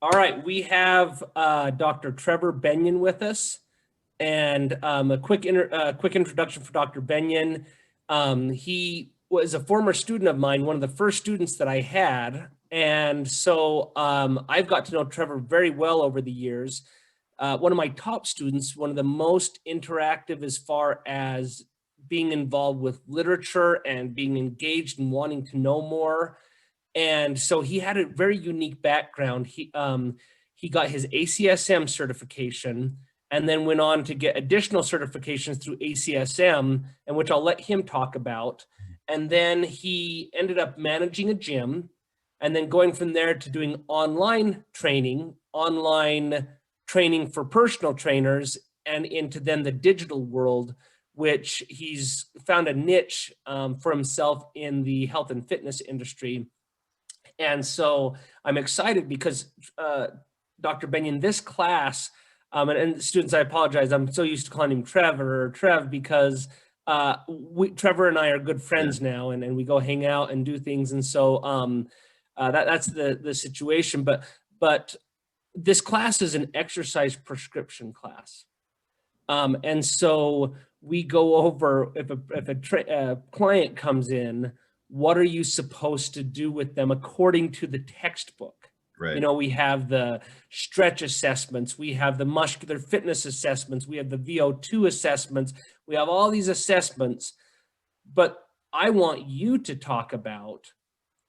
All right, we have Dr. Trevor Bennion with us, and a quick introduction for Dr. Bennion. He was a former student of mine, one of the first students that I had, and so I've got to know Trevor very well over the years. One of my top students, one of the most interactive as far as being involved with literature and being engaged and wanting to know more. And so he had a very unique background. He got his ACSM certification and then went on to get additional certifications through ACSM, and which I'll let him talk about. And then he ended up managing a gym and then going from there to doing online training for personal trainers, and into then the digital world, which he's found a niche for himself in the health and fitness industry. And so I'm excited because Dr. Bennion, this class, and students, I apologize, I'm so used to calling him Trevor or Trev because Trevor and I are good friends now, and we go hang out and do things. And so that's the situation. But this class is an exercise prescription class. And so we go over, if a client comes in, what are you supposed to do with them according to the textbook? Right. You know, we have the stretch assessments, we have the muscular fitness assessments, we have the VO2 assessments, we have all these assessments, but I want you to talk about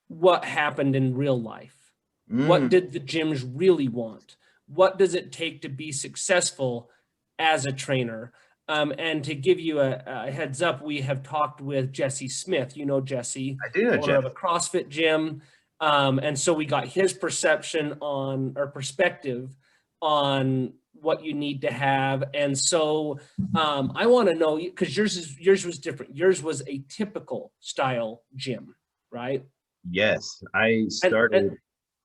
what happened in real life. What did the gyms really want? What does it take to be successful as a trainer? And to give you a heads up, we have talked with Jesse Smith. You know Jesse, I do know owner of a CrossFit gym. And so we got his perception on, or perspective on, what you need to have. And so I want to know, because yours was different. Yours was a typical style gym, right? Yes, I started.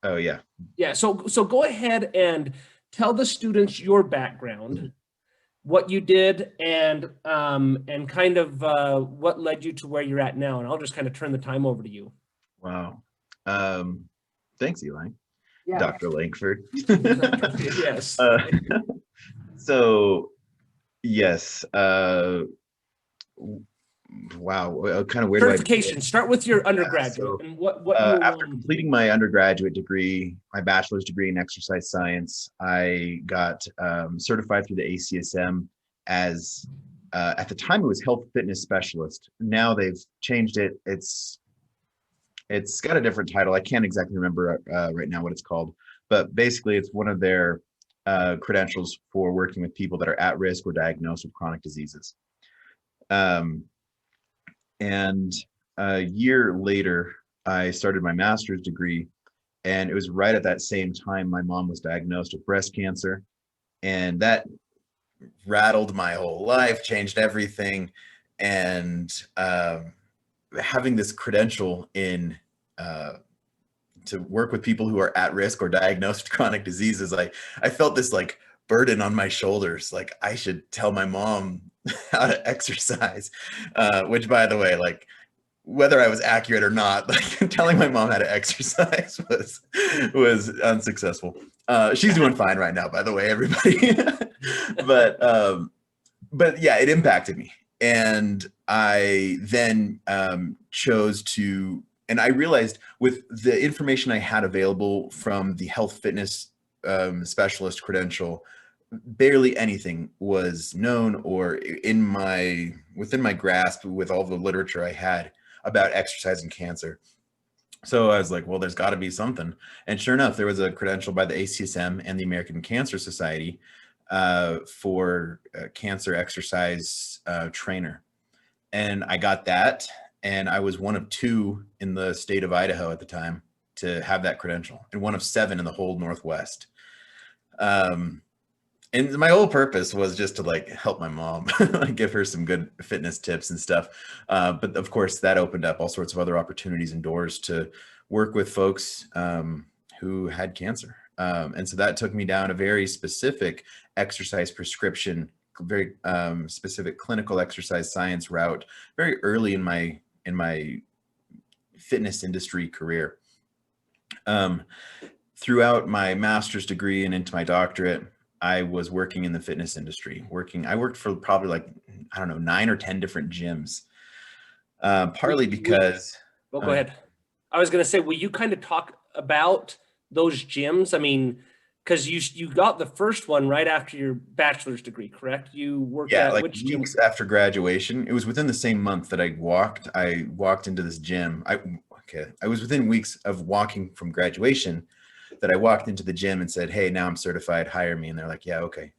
Oh yeah. Yeah. So go ahead and tell the students your background, what you did, and kind of what led you to where you're at now. And I'll just kind of turn the time over to you. Wow. Thanks, Eli. Yeah. Dr. Lankford. Yes. So, yes. Wow. Kind of weird. Certification. Start with your undergraduate. So, and what after completing my undergraduate degree, my bachelor's degree in exercise science, I got certified through the ACSM as, at the time it was health fitness specialist. Now they've changed it. It's got a different title. I can't exactly remember right now what it's called, but basically it's one of their credentials for working with people that are at risk or diagnosed with chronic diseases. And a year later, I started my master's degree, and it was right at that same time my mom was diagnosed with breast cancer, and that rattled my whole life, changed everything. And having this credential in to work with people who are at risk or diagnosed with chronic diseases, I felt this like burden on my shoulders. Like I should tell my mom how to exercise, which, by the way, like whether I was accurate or not, like telling my mom how to exercise was unsuccessful. She's doing fine right now, by the way, everybody. But yeah, it impacted me. And I then chose to, and I realized with the information I had available from the health fitness specialist credential, barely anything was known or within my grasp with all the literature I had about exercise and cancer. So I was like, well, there's got to be something. And sure enough, there was a credential by the ACSM and the American Cancer Society for cancer exercise trainer. And I got that. And I was one of 2 in the state of Idaho at the time to have that credential, and one of 7 in the whole Northwest. And my whole purpose was just to like help my mom, like give her some good fitness tips and stuff. But of course, that opened up all sorts of other opportunities and doors to work with folks who had cancer. And so that took me down a very specific exercise prescription, very specific clinical exercise science route, very early in my fitness industry career. throughout my master's degree and into my doctorate, I was working in the fitness industry. I worked for probably like, I don't know, 9 or 10 different gyms. Partly because. Well, go ahead. I was going to say, will you kind of talk about those gyms? I mean, because you got the first one right after your bachelor's degree, correct? You worked Yeah, at like which gym? weeks after graduation. It was within the same month that I walked into this gym. I was within weeks of walking from graduation that I walked into the gym and said, "Hey, now I'm certified, hire me." And they're like, "Yeah, okay."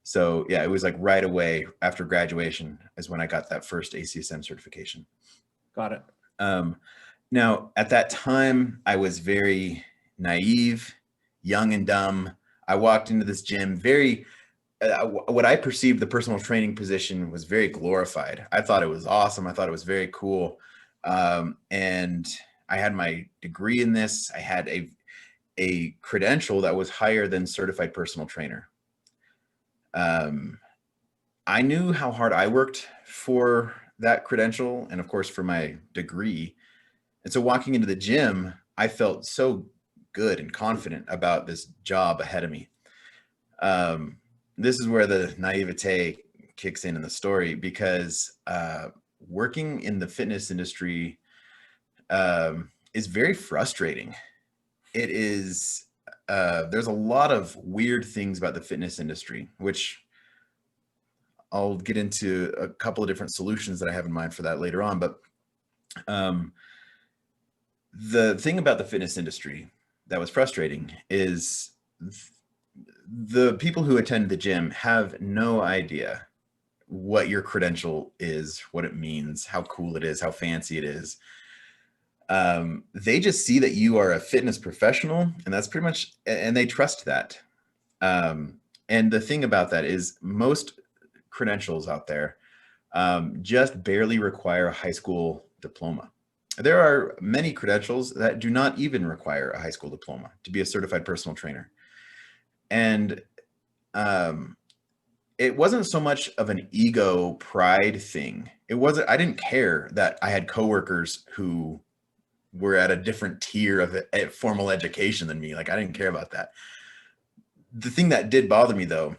So yeah, it was like right away after graduation is when I got that first ACSM certification. Got it. Now at that time, I was very naive, young and dumb. I walked into this gym what I perceived the personal training position was very glorified. I thought it was awesome. I thought it was very cool. And I had my degree in this. I had a credential that was higher than certified personal trainer. I knew how hard I worked for that credential and of course for my degree. And so walking into the gym, I felt so good and confident about this job ahead of me. This is where the naivete kicks in the story because working in the fitness industry is very frustrating. It is, there's a lot of weird things about the fitness industry, which I'll get into a couple of different solutions that I have in mind for that later on. But the thing about the fitness industry that was frustrating is the people who attend the gym have no idea what your credential is, what it means, how cool it is, how fancy it is. They just see that you are a fitness professional, and that's pretty much, and they trust that. And the thing about that is most credentials out there just barely require a high school diploma. There are many credentials that do not even require a high school diploma to be a certified personal trainer. And it wasn't so much of an ego pride thing. I didn't care that I had coworkers who were at a different tier of formal education than me. Like, I didn't care about that. The thing that did bother me though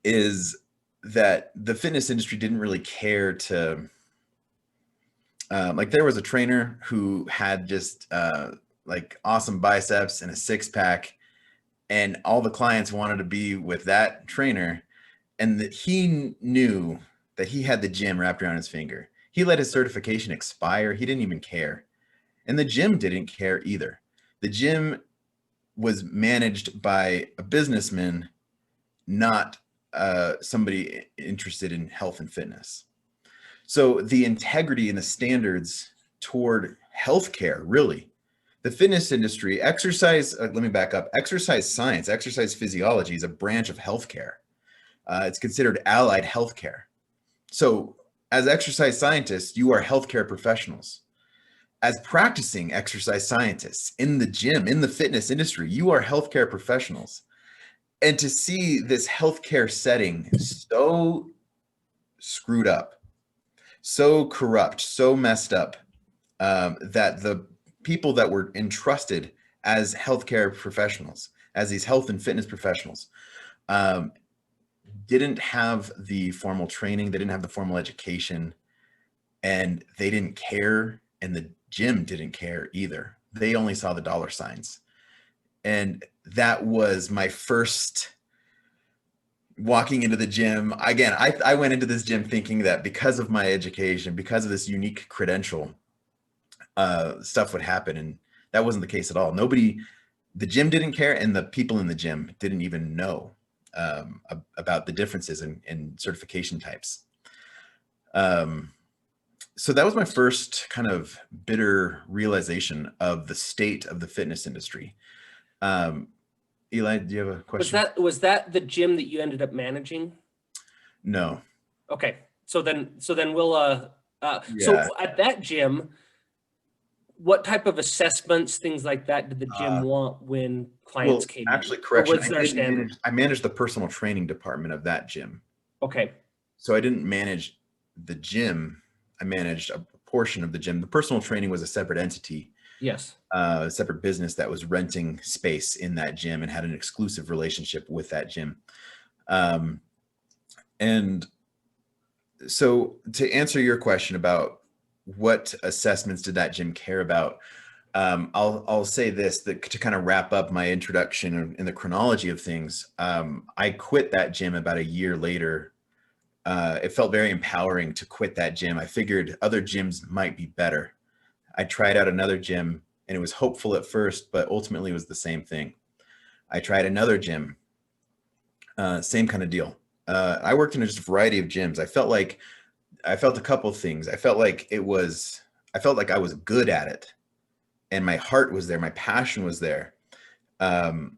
is that the fitness industry didn't really care to, like there was a trainer who had just like awesome biceps and a 6-pack, and all the clients wanted to be with that trainer, and that he knew that he had the gym wrapped around his finger. He let his certification expire. He didn't even care. And the gym didn't care either. The gym was managed by a businessman, not somebody interested in health and fitness. So the integrity and the standards toward healthcare, really, the fitness industry, exercise, let me back up. Exercise science, exercise physiology is a branch of healthcare. It's considered allied healthcare. So as exercise scientists, you are healthcare professionals. As practicing exercise scientists in the gym, in the fitness industry, you are healthcare professionals. And to see this healthcare setting so screwed up, so corrupt, so messed up, that the people that were entrusted as healthcare professionals, as these health and fitness professionals, didn't have the formal training, they didn't have the formal education, and they didn't care, and the gym didn't care either. They only saw the dollar signs. And that was my first walking into the gym. Again, I went into this gym thinking that because of my education, because of this unique credential, stuff would happen. And that wasn't the case at all. The gym didn't care, and the people in the gym didn't even know about the differences in certification types. So that was my first kind of bitter realization of the state of the fitness industry. Eli, do you have a question? Was that the gym that you ended up managing? No. Okay. So then we'll Yeah. So at that gym, what type of assessments, things like that, did the gym want when clients came in? Actually, correction. Or was there standard? I managed the personal training department of that gym. Okay. So I didn't manage the gym. I managed a portion of the gym. The personal training was a separate entity. Yes. A separate business that was renting space in that gym and had an exclusive relationship with that gym. And so to answer your question about what assessments did that gym care about, I'll say this, that to kind of wrap up my introduction in the chronology of things. I quit that gym about a year later. It felt very empowering to quit that gym. I figured other gyms might be better. I tried out another gym and it was hopeful at first, but ultimately it was the same thing. I tried another gym, same kind of deal. I worked in just a variety of gyms. I felt a couple things. I felt like I was good at it, and my heart was there, my passion was there. And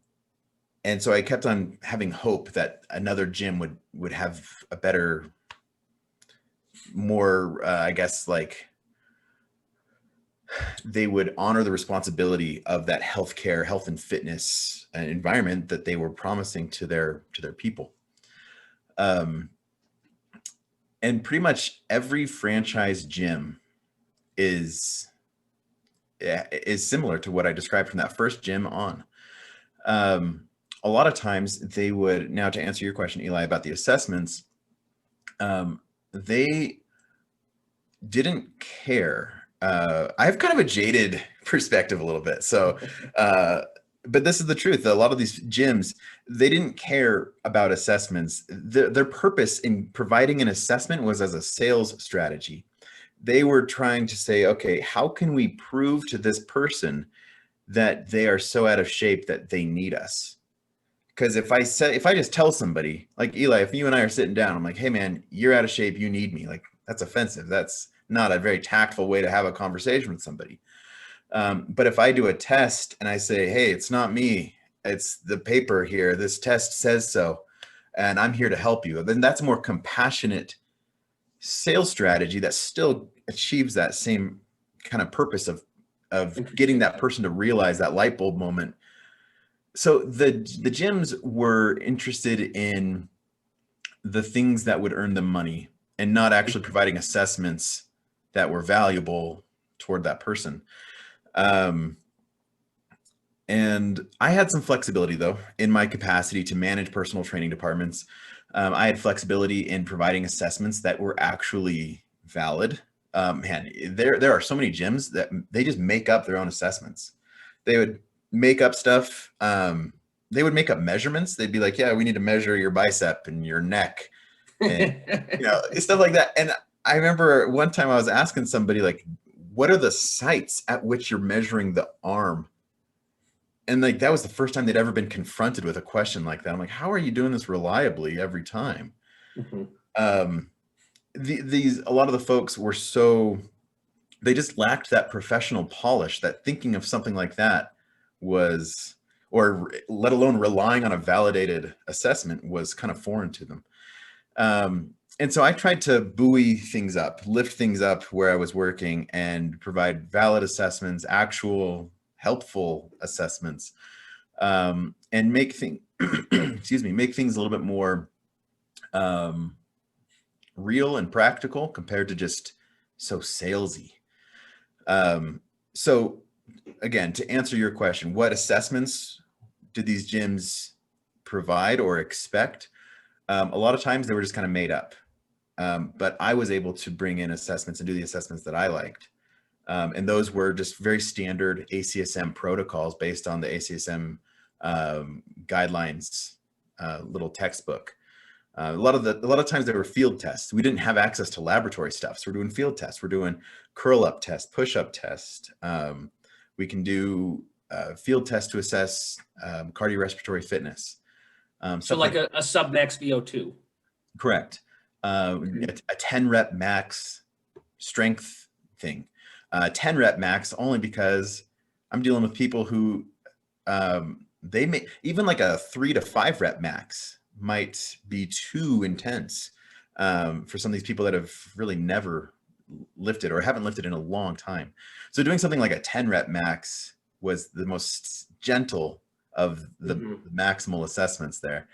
so I kept on having hope that another gym would have a better, more, I guess, like they would honor the responsibility of that healthcare, health and fitness environment that they were promising to their people. And pretty much every franchise gym is similar to what I described from that first gym on. A lot of times they would, now to answer your question, Eli, about the assessments, they didn't care. I have kind of a jaded perspective a little bit. So, but this is the truth. A lot of these gyms, they didn't care about assessments. Their purpose in providing an assessment was as a sales strategy. They were trying to say, okay, how can we prove to this person that they are so out of shape that they need us? Because if I just tell somebody, like Eli, if you and I are sitting down, I'm like, hey man, you're out of shape, you need me. Like, that's offensive. That's not a very tactful way to have a conversation with somebody. But if I do a test and I say, hey, it's not me, it's the paper here, this test says so, and I'm here to help you, then that's a more compassionate sales strategy that still achieves that same kind of purpose of getting that person to realize that light bulb moment. So the gyms were interested in the things that would earn them money and not actually providing assessments that were valuable toward that person. And I had some flexibility though in my capacity to manage personal training departments. I had flexibility in providing assessments that were actually valid. Man, there are so many gyms that they just make up their own assessments. They would make up stuff. They would make up measurements. They'd be like, yeah, we need to measure your bicep and your neck and stuff like that. And I remember one time I was asking somebody, like, what are the sites at which you're measuring the arm? And like, that was the first time they'd ever been confronted with a question like that. I'm like, how are you doing this reliably every time? Mm-hmm. A lot of the folks were they just lacked that professional polish, that thinking of something like that was, or let alone relying on a validated assessment, was kind of foreign to them. And so I tried to buoy things up, lift things up where I was working and provide valid assessments, actual helpful assessments, and make things, make things a little bit more real and practical compared to just so salesy. So again, to answer your question, what assessments did these gyms provide or expect? A lot of times they were just kind of made up. But I was able to bring in assessments and do the assessments that I liked. And those were just very standard ACSM protocols based on the ACSM guidelines, little textbook. A lot of times they were field tests. We didn't have access to laboratory stuff, so we're doing field tests. We're doing curl up test, push up test. We can do field tests to assess cardiorespiratory fitness. So like a sub max VO2. Correct. A 10 rep max strength thing. 10 rep max only because I'm dealing with people who they may, even like a 3 to 5 rep max might be too intense for some of these people that have really never lifted or haven't lifted in a long time. So doing something like a 10 rep max was the most gentle of the maximal assessments there,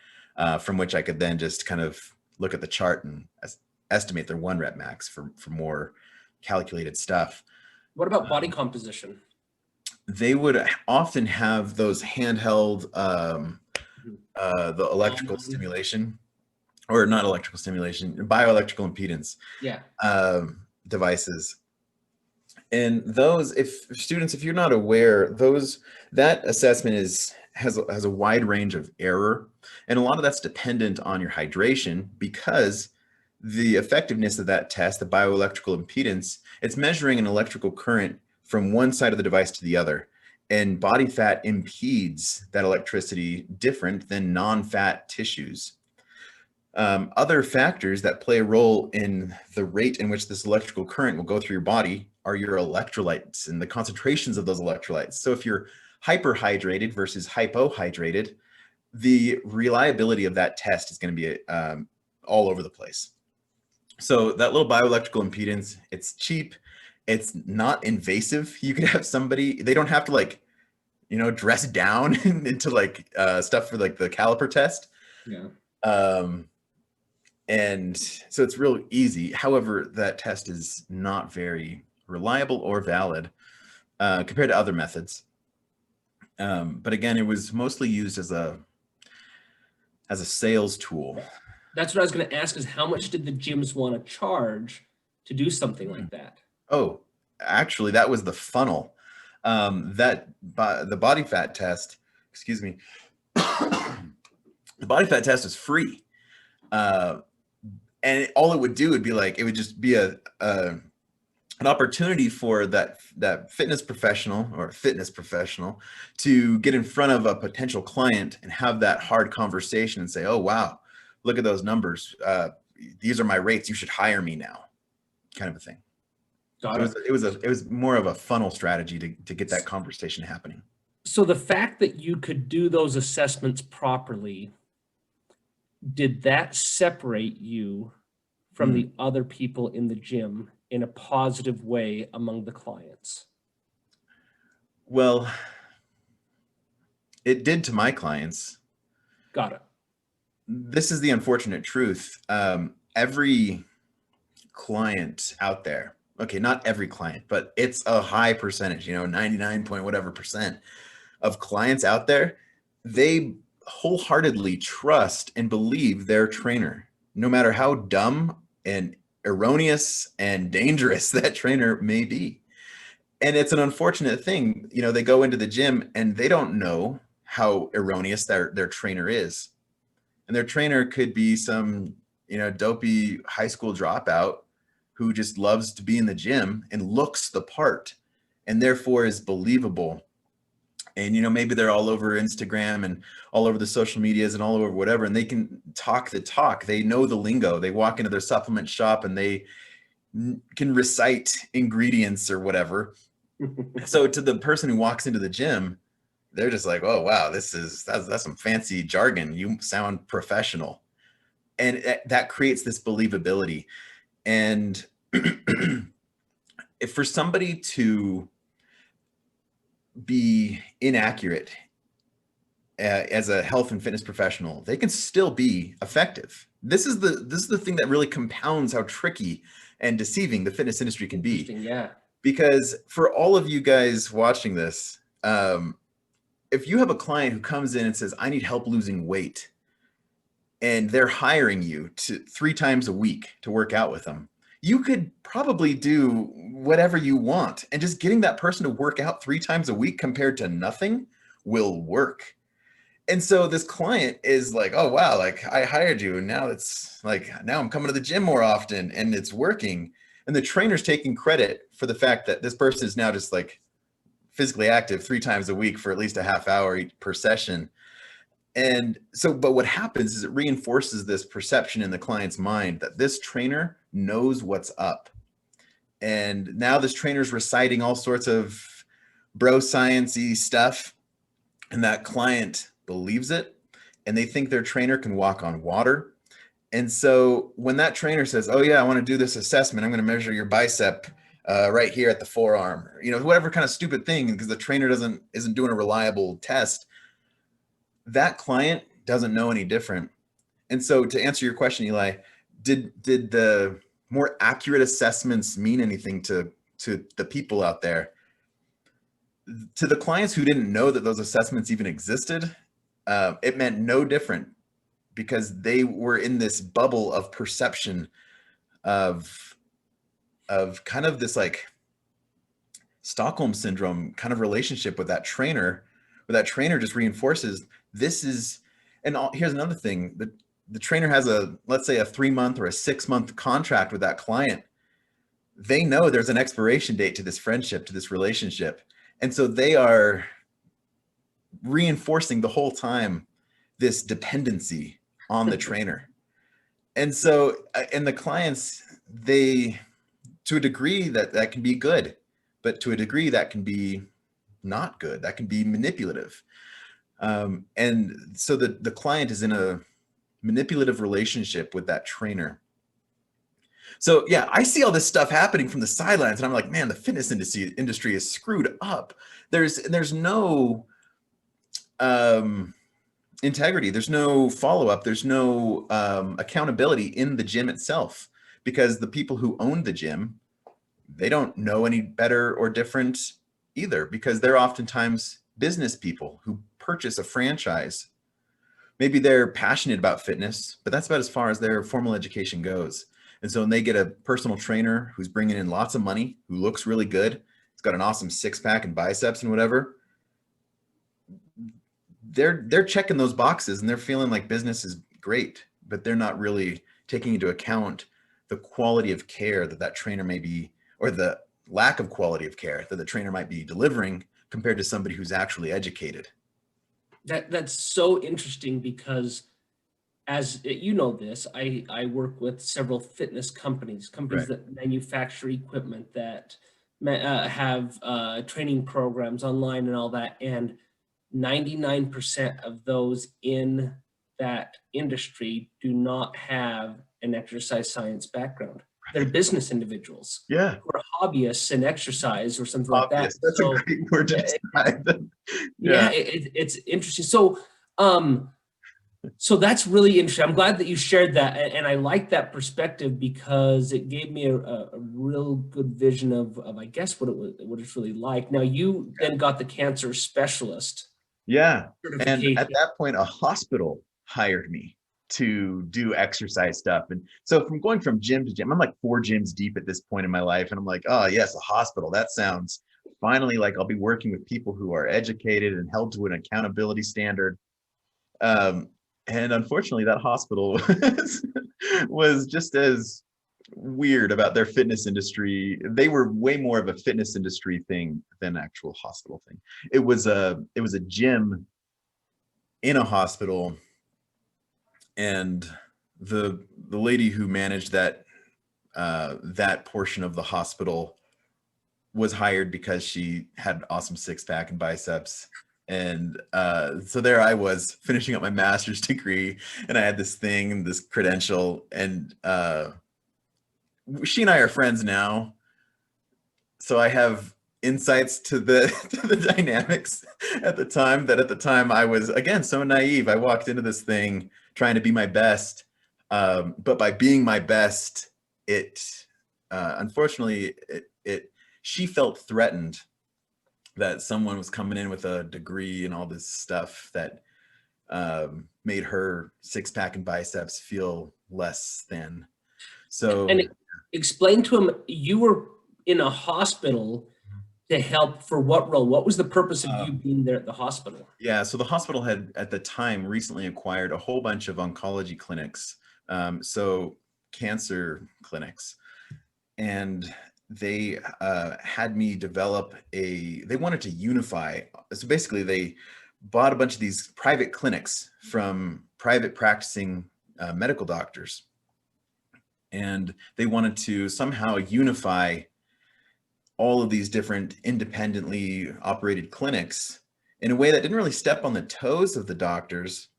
from which I could then just kind of look at the chart and estimate their 1 rep max for more calculated stuff. What about body composition? they would often have those handheld, the electrical Um, stimulation, or not electrical stimulation, bioelectrical impedance yeah. devices. And those, if students, if you're not aware, those, that assessment has a wide range of error, and a lot of that's dependent on your hydration, because the effectiveness of that test, the bioelectrical impedance, it's measuring an electrical current from one side of the device to the other, and body fat impedes that electricity different than non-fat tissues. Other factors that play a role in the rate in which this electrical current will go through your body are your electrolytes and the concentrations of those electrolytes. So if you're hyperhydrated versus hypohydrated, the reliability of that test is going to be all over the place. So that little bioelectrical impedance, it's cheap, it's not invasive. You could have somebody, they don't have to like, dress down into like stuff for like the caliper test. Yeah. And so it's real easy. However, that test is not very reliable or valid compared to other methods. But again, it was mostly used as a sales tool. That's what I was going to ask, is how much did the gyms want to charge to do something like that? Oh, actually, that was the funnel. The body fat test, excuse me, the body fat test is free. And all it would do would be like, it would just be an opportunity for that fitness professional to get in front of a potential client and have that hard conversation and say, oh, wow, look at those numbers. These are my rates. You should hire me now, kind of a thing. So it was more of a funnel strategy to get that conversation happening. So the fact that you could do those assessments properly, did that separate you from the other people in the gym in a positive way among the clients? Well, it did to my clients. Got it. This is the unfortunate truth. Every client out there, okay, not every client, but it's a high percentage, 99 point whatever percent of clients out there, they wholeheartedly trust and believe their trainer, no matter how dumb and erroneous and dangerous that trainer may be. And it's an unfortunate thing. They go into the gym and they don't know how erroneous their trainer is. And their trainer could be some, dopey high school dropout who just loves to be in the gym and looks the part and therefore is believable. And, maybe they're all over Instagram and all over the social medias and all over whatever, and they can talk the talk. They know the lingo. They walk into their supplement shop and they can recite ingredients or whatever. So to the person who walks into the gym, they're just like, oh, wow, that's some fancy jargon. You sound professional. And that creates this believability. And if for somebody to be inaccurate as a health and fitness professional, they can still be effective. This is the thing that really compounds how tricky and deceiving the fitness industry can be. Yeah. Because for all of you guys watching this, if you have a client who comes in and says, I need help losing weight, and they're hiring you 3 times a week to work out with them, you could probably do whatever you want. And just getting that person to work out 3 times a week compared to nothing will work. And so this client is like, oh, wow, like I hired you. And now it's like, now I'm coming to the gym more often and it's working. And the trainer's taking credit for the fact that this person is now just like physically active 3 times a week for at least a half hour per session. And so, but what happens is it reinforces this perception in the client's mind that this trainer knows what's up. And now this trainer's reciting all sorts of bro science-y stuff, and that client believes it, and they think their trainer can walk on water. And so when that trainer says, oh yeah, I want to do this assessment, I'm going to measure your bicep right here at the forearm, whatever kind of stupid thing, because the trainer isn't doing a reliable test, that client doesn't know any different. And so to answer your question, Eli, did the more accurate assessments mean anything to the people out there? to the clients who didn't know that those assessments even existed, it meant no different, because they were in this bubble of perception of kind of this like Stockholm syndrome kind of relationship with that trainer, where that trainer just reinforces this is, and here's another thing, the trainer has let's say a 3-month or a 6-month contract with that client. They know there's an expiration date to this friendship, to this relationship. And so they are reinforcing the whole time this dependency on the trainer. And so, and the clients, they, to a degree that can be good, but to a degree that can be not good, that can be manipulative. And so the client is in a manipulative relationship with that trainer. So yeah, I see all this stuff happening from the sidelines, and I'm like, man, the fitness industry is screwed up. There's no integrity. There's no follow-up. There's no accountability in the gym itself, because the people who own the gym, they don't know any better or different either, because they're oftentimes business people who purchase a franchise. Maybe they're passionate about fitness, but that's about as far as their formal education goes. And so when they get a personal trainer who's bringing in lots of money, who looks really good, he's got an awesome six-pack and biceps and whatever, they're checking those boxes and they're feeling like business is great, but they're not really taking into account the quality of care that trainer may be, or the lack of quality of care that the trainer might be delivering compared to somebody who's actually educated. That's so interesting, because as you know this, I work with several fitness companies Right. that manufacture equipment, that have training programs online and all that. And 99% of those in that industry do not have an exercise science background. They're business individuals who are hobbyists in exercise or something like that. That's a great word to describe them. Yeah, it's interesting. So that's really interesting. I'm glad that you shared that, and I like that perspective, because it gave me a real good vision of I guess what it's really like. Now, you then got the cancer specialist. Yeah. And certification. at that point, a hospital hired me to do exercise stuff. And so from going from gym to gym, I'm like 4 gyms deep at this point in my life. And I'm like, oh yes, a hospital. That sounds finally like I'll be working with people who are educated and held to an accountability standard. And unfortunately, that hospital was just as weird about their fitness industry. They were way more of a fitness industry thing than actual hospital thing. It was a gym in a hospital, and the lady who managed that portion of the hospital was hired because she had awesome six-pack and biceps. And so there I was finishing up my master's degree, and I had this thing, this credential, and she and I are friends now. So I have insights to the dynamics at the time, that at the time I was, again, so naive. I walked into this thing trying to be my best. But by being my best, unfortunately, she felt threatened that someone was coming in with a degree and all this stuff that made her six-pack and biceps feel less than. So, and explain to him, you were in a hospital to help for what role? What was the purpose of you being there at the hospital? Yeah, so the hospital had at the time recently acquired a whole bunch of oncology clinics, so cancer clinics, and they had me develop they wanted to unify. So basically they bought a bunch of these private clinics from private practicing medical doctors, and they wanted to somehow unify all of these different independently operated clinics in a way that didn't really step on the toes of the doctors,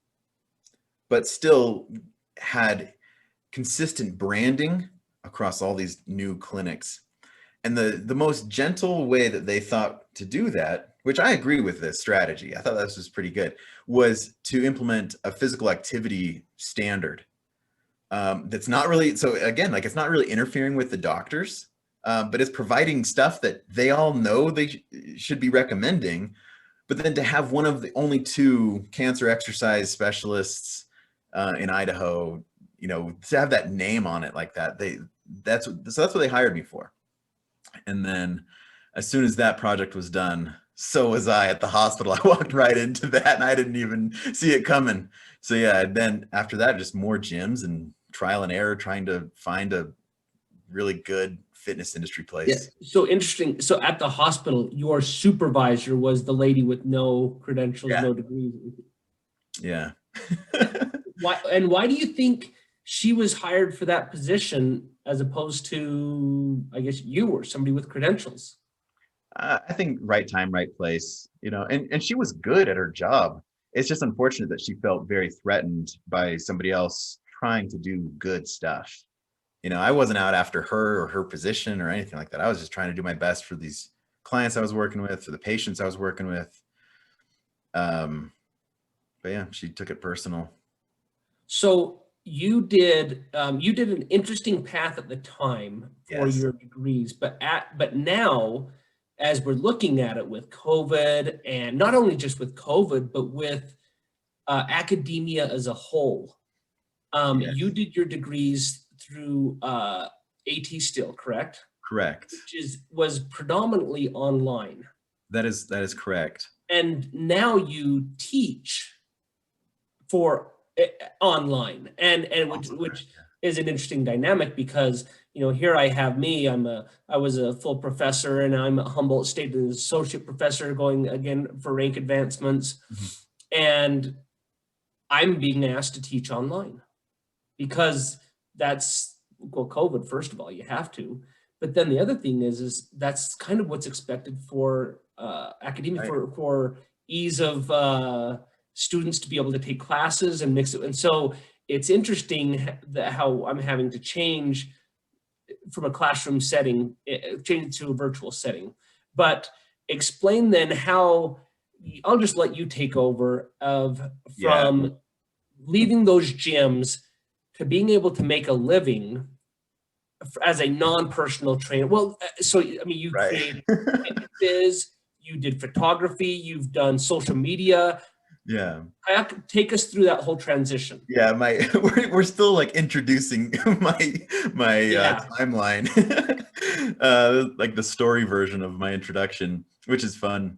but still had consistent branding across all these new clinics. And the most gentle way that they thought to do that, which I agree with this strategy, I thought this was pretty good, was to implement a physical activity standard that's not really, so again, like it's not really interfering with the doctors, but it's providing stuff that they all know they should be recommending. But then to have one of the only two cancer exercise specialists in Idaho, you know, to have that name on it like that, that's what they hired me for. And then as soon as that project was done, so was I at the hospital. I walked right into that and I didn't even see it coming. So yeah, then after that, just more gyms and trial and error, trying to find a really good fitness industry Yeah. place. So interesting. So at the hospital, your supervisor was the lady with no credentials, Yeah. no degrees. Yeah. Why do you think she was hired for that position as opposed to, I guess, you or somebody with credentials? I think right time, right place, you know, and she was good at her job. It's just unfortunate that she felt very threatened by somebody else trying to do good stuff. You know, I wasn't out after her or her position or anything like that. I was just trying to do my best for these clients I was working with, for the patients I was working with. But yeah, she took it personal. So you did an interesting path at the time for Yes. your degrees, but now, as we're looking at it with COVID, and not only just with COVID, but with academia as a whole, you Yes. did your degrees through AT still, correct? Correct. Which was predominantly online, That is correct. and now you teach for online, and which is an interesting dynamic because here I have me. I was a full professor, and I'm a Humboldt State associate professor going again for rank advancements, Mhm. and I'm being asked to teach online because that's, well, COVID. First of all, you have to, but then the other thing is that's kind of what's expected for academia, Right. for ease of students to be able to take classes and mix it. And so it's interesting that how I'm having to change from a classroom setting, change it to a virtual setting. But explain then how, I'll just let you take over, of Yeah. from leaving those gyms to being able to make a living as a non-personal trainer. Well, so I mean, you Right. created fitnesses, you did photography, you've done social media. Yeah. Take us through that whole transition. Yeah, my we're still like introducing my Yeah. timeline, like the story version of my introduction, which is fun.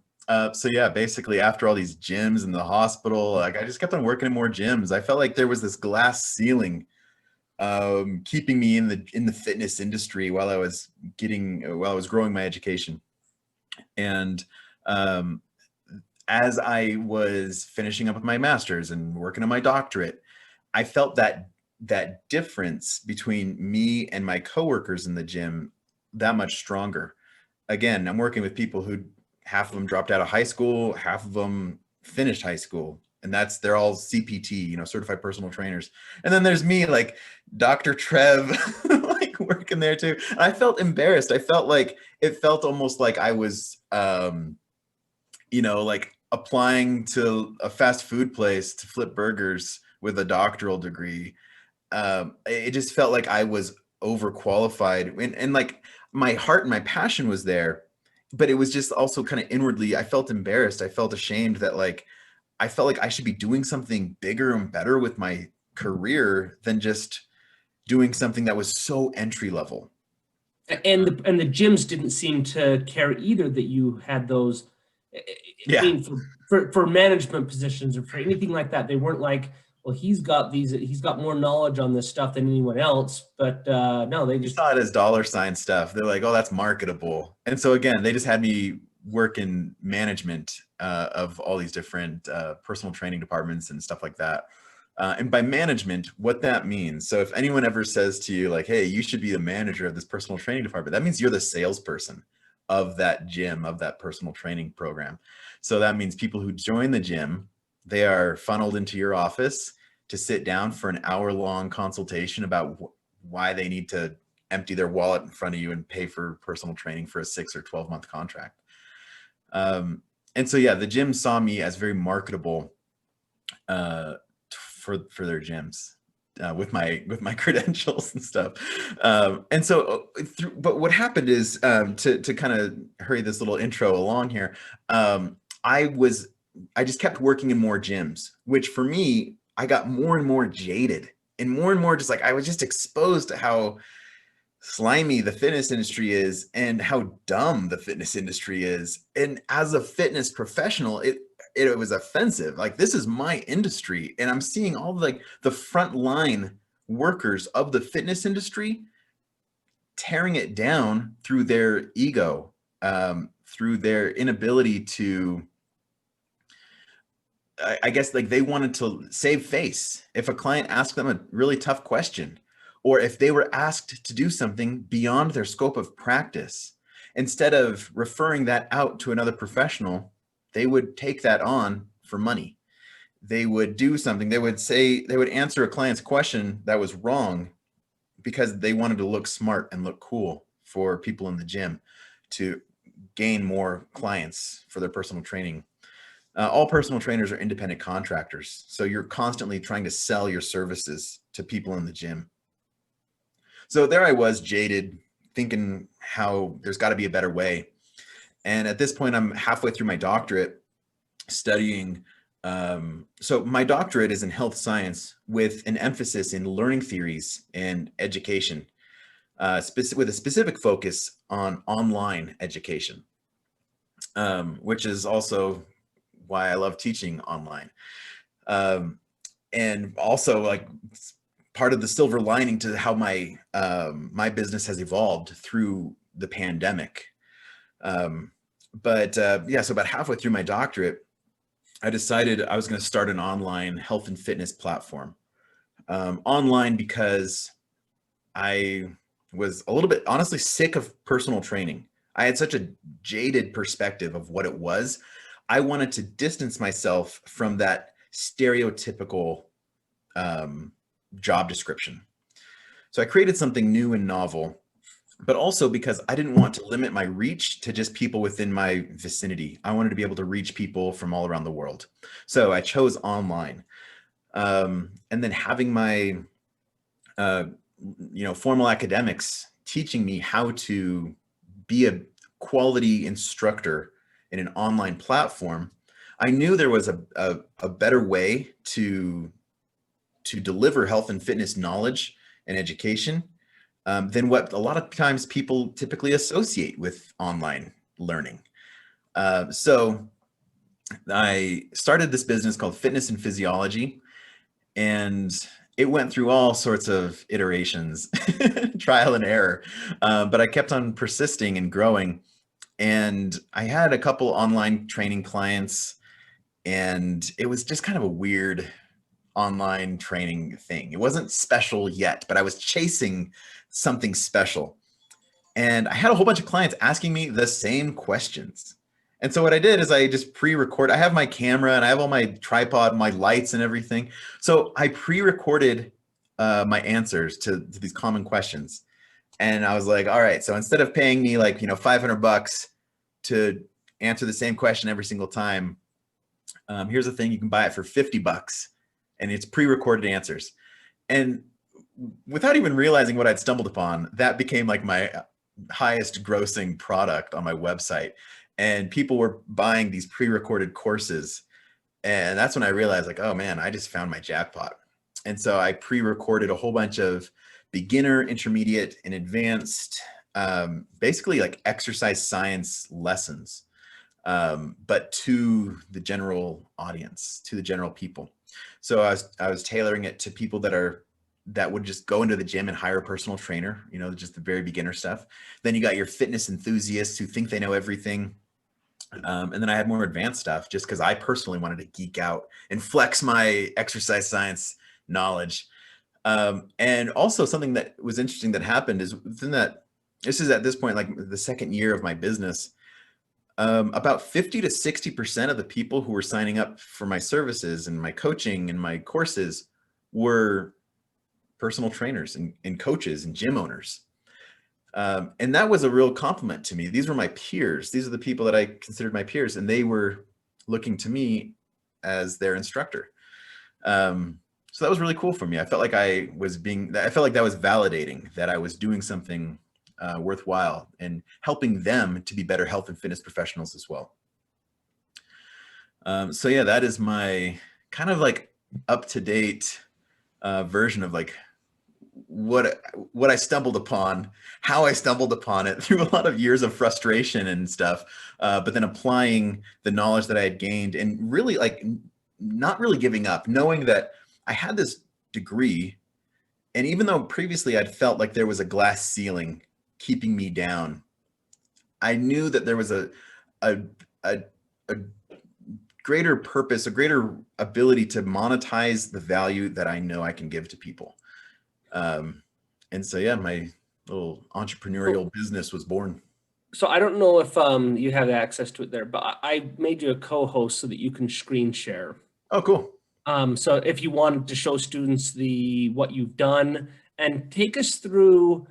So yeah, basically after all these gyms in the hospital, like I just kept on working in more gyms. I felt like there was this glass ceiling keeping me in the fitness industry while I was growing my education. And um, as I was finishing up with my master's and working on my doctorate, I felt that difference between me and my coworkers in the gym that much stronger. Again, I'm working with people who half of them dropped out of high school, half of them finished high school, and they're all CPT, certified personal trainers. And then there's me, like Dr. Trev, like working there too. And I felt embarrassed. I felt like it felt almost like I was like applying to a fast food place to flip burgers with a doctoral degree. It just felt like I was overqualified, and like my heart and my passion was there, but it was just also kind of inwardly, I felt embarrassed. I felt ashamed that like I felt like I should be doing something bigger and better with my career than just doing something that was so entry level. And the gyms didn't seem to care either that you had those. I Yeah. mean, for management positions or for anything like that, they weren't like, well, he's got more knowledge on this stuff than anyone else. But no, they They just, saw it as dollar sign stuff. They're like, oh, that's marketable. And so again, they just had me work in management of all these different personal training departments and stuff like that. And by management, what that means. So if anyone ever says to you like, hey, you should be the manager of this personal training department, that means you're the salesperson of that gym, of that personal training program. So that means people who join the gym, they are funneled into your office to sit down for an hour-long consultation about why they need to empty their wallet in front of you and pay for personal training for a 6 or 12-month contract. And so, yeah, the gym saw me as very marketable for their gyms. with my credentials and stuff. And so, but what happened is, to kind of hurry this little intro along here, I just kept working in more gyms, which for me, I got more and more jaded and more just like, I was just exposed to how slimy the fitness industry is and how dumb the fitness industry is. And as a fitness professional, it was offensive. Like, this is my industry, and I'm seeing all like the frontline workers of the fitness industry tearing it down through their ego, through their inability to, I guess, like, they wanted to save face. If a client asked them a really tough question, or if they were asked to do something beyond their scope of practice, instead of referring that out to another professional, they would take that on for money. They would do something. They would answer a client's question that was wrong because they wanted to look smart and look cool for people in the gym to gain more clients for their personal training. All personal trainers are independent contractors, so you're constantly trying to sell your services to people in the gym. So there I was, jaded, thinking how there's got to be a better way. And at this point, I'm halfway through my doctorate, studying. So my doctorate is in health science with an emphasis in learning theories and education, with a specific focus on online education, which is also why I love teaching online. And also, like, part of the silver lining to how my my business has evolved through the pandemic. Yeah, so about halfway through my doctorate, I decided I was going to start an online health and fitness platform. Online because I was a little bit, honestly, sick of personal training. I had such a jaded perspective of what it was. I wanted to distance myself from that stereotypical job description. So I created something new and novel, but also because I didn't want to limit my reach to just people within my vicinity. I wanted to be able to reach people from all around the world. So I chose online. And then having my, formal academics teaching me how to be a quality instructor in an online platform, I knew there was a better way to deliver health and fitness knowledge and education than what a lot of times people typically associate with online learning. So I started this business called Fitness and Physiology, and it went through all sorts of iterations, trial and error, but I kept on persisting and growing. And I had a couple online training clients, and it was just kind of a weird online training thing. It wasn't special yet, but I was chasing something special. And I had a whole bunch of clients asking me the same questions. And so what I did is I just pre-record. I have my camera and I have all my tripod, my lights and everything. So I pre-recorded my answers to these common questions. And I was like, all right, so instead of paying me like, $500 to answer the same question every single time, here's the thing, you can buy it for $50 and it's pre-recorded answers. And without even realizing what I'd stumbled upon, that became like my highest grossing product on my website. And people were buying these pre-recorded courses. And that's when I realized, like, oh man, I just found my jackpot. And so I pre-recorded a whole bunch of beginner, intermediate, and advanced, basically like exercise science lessons, but to the general audience, to the general people. So I was tailoring it to people that would just go into the gym and hire a personal trainer, just the very beginner stuff. Then you got your fitness enthusiasts who think they know everything. And then I had more advanced stuff just because I personally wanted to geek out and flex my exercise science knowledge. And also something that was interesting that happened is this is at this point, like the second year of my business, about 50 to 60% of the people who were signing up for my services and my coaching and my courses were personal trainers and coaches and gym owners. And that was a real compliment to me. These were my peers. These are the people that I considered my peers, and they were looking to me as their instructor. So that was really cool for me. I felt like I felt like that was validating that I was doing something worthwhile and helping them to be better health and fitness professionals as well. So yeah, that is my kind of like up-to-date version of like what I stumbled upon, how I stumbled upon it through a lot of years of frustration and stuff, but then applying the knowledge that I had gained and really like not really giving up, knowing that I had this degree. And even though previously I'd felt like there was a glass ceiling keeping me down, I knew that there was a a greater purpose, a greater ability to monetize the value that I know I can give to people. And so, yeah, my little entrepreneurial business was born. So I don't know if you have access to it there, but I made you a co-host so that you can screen share. Oh, cool. So if you wanted to show students what you've done and take us through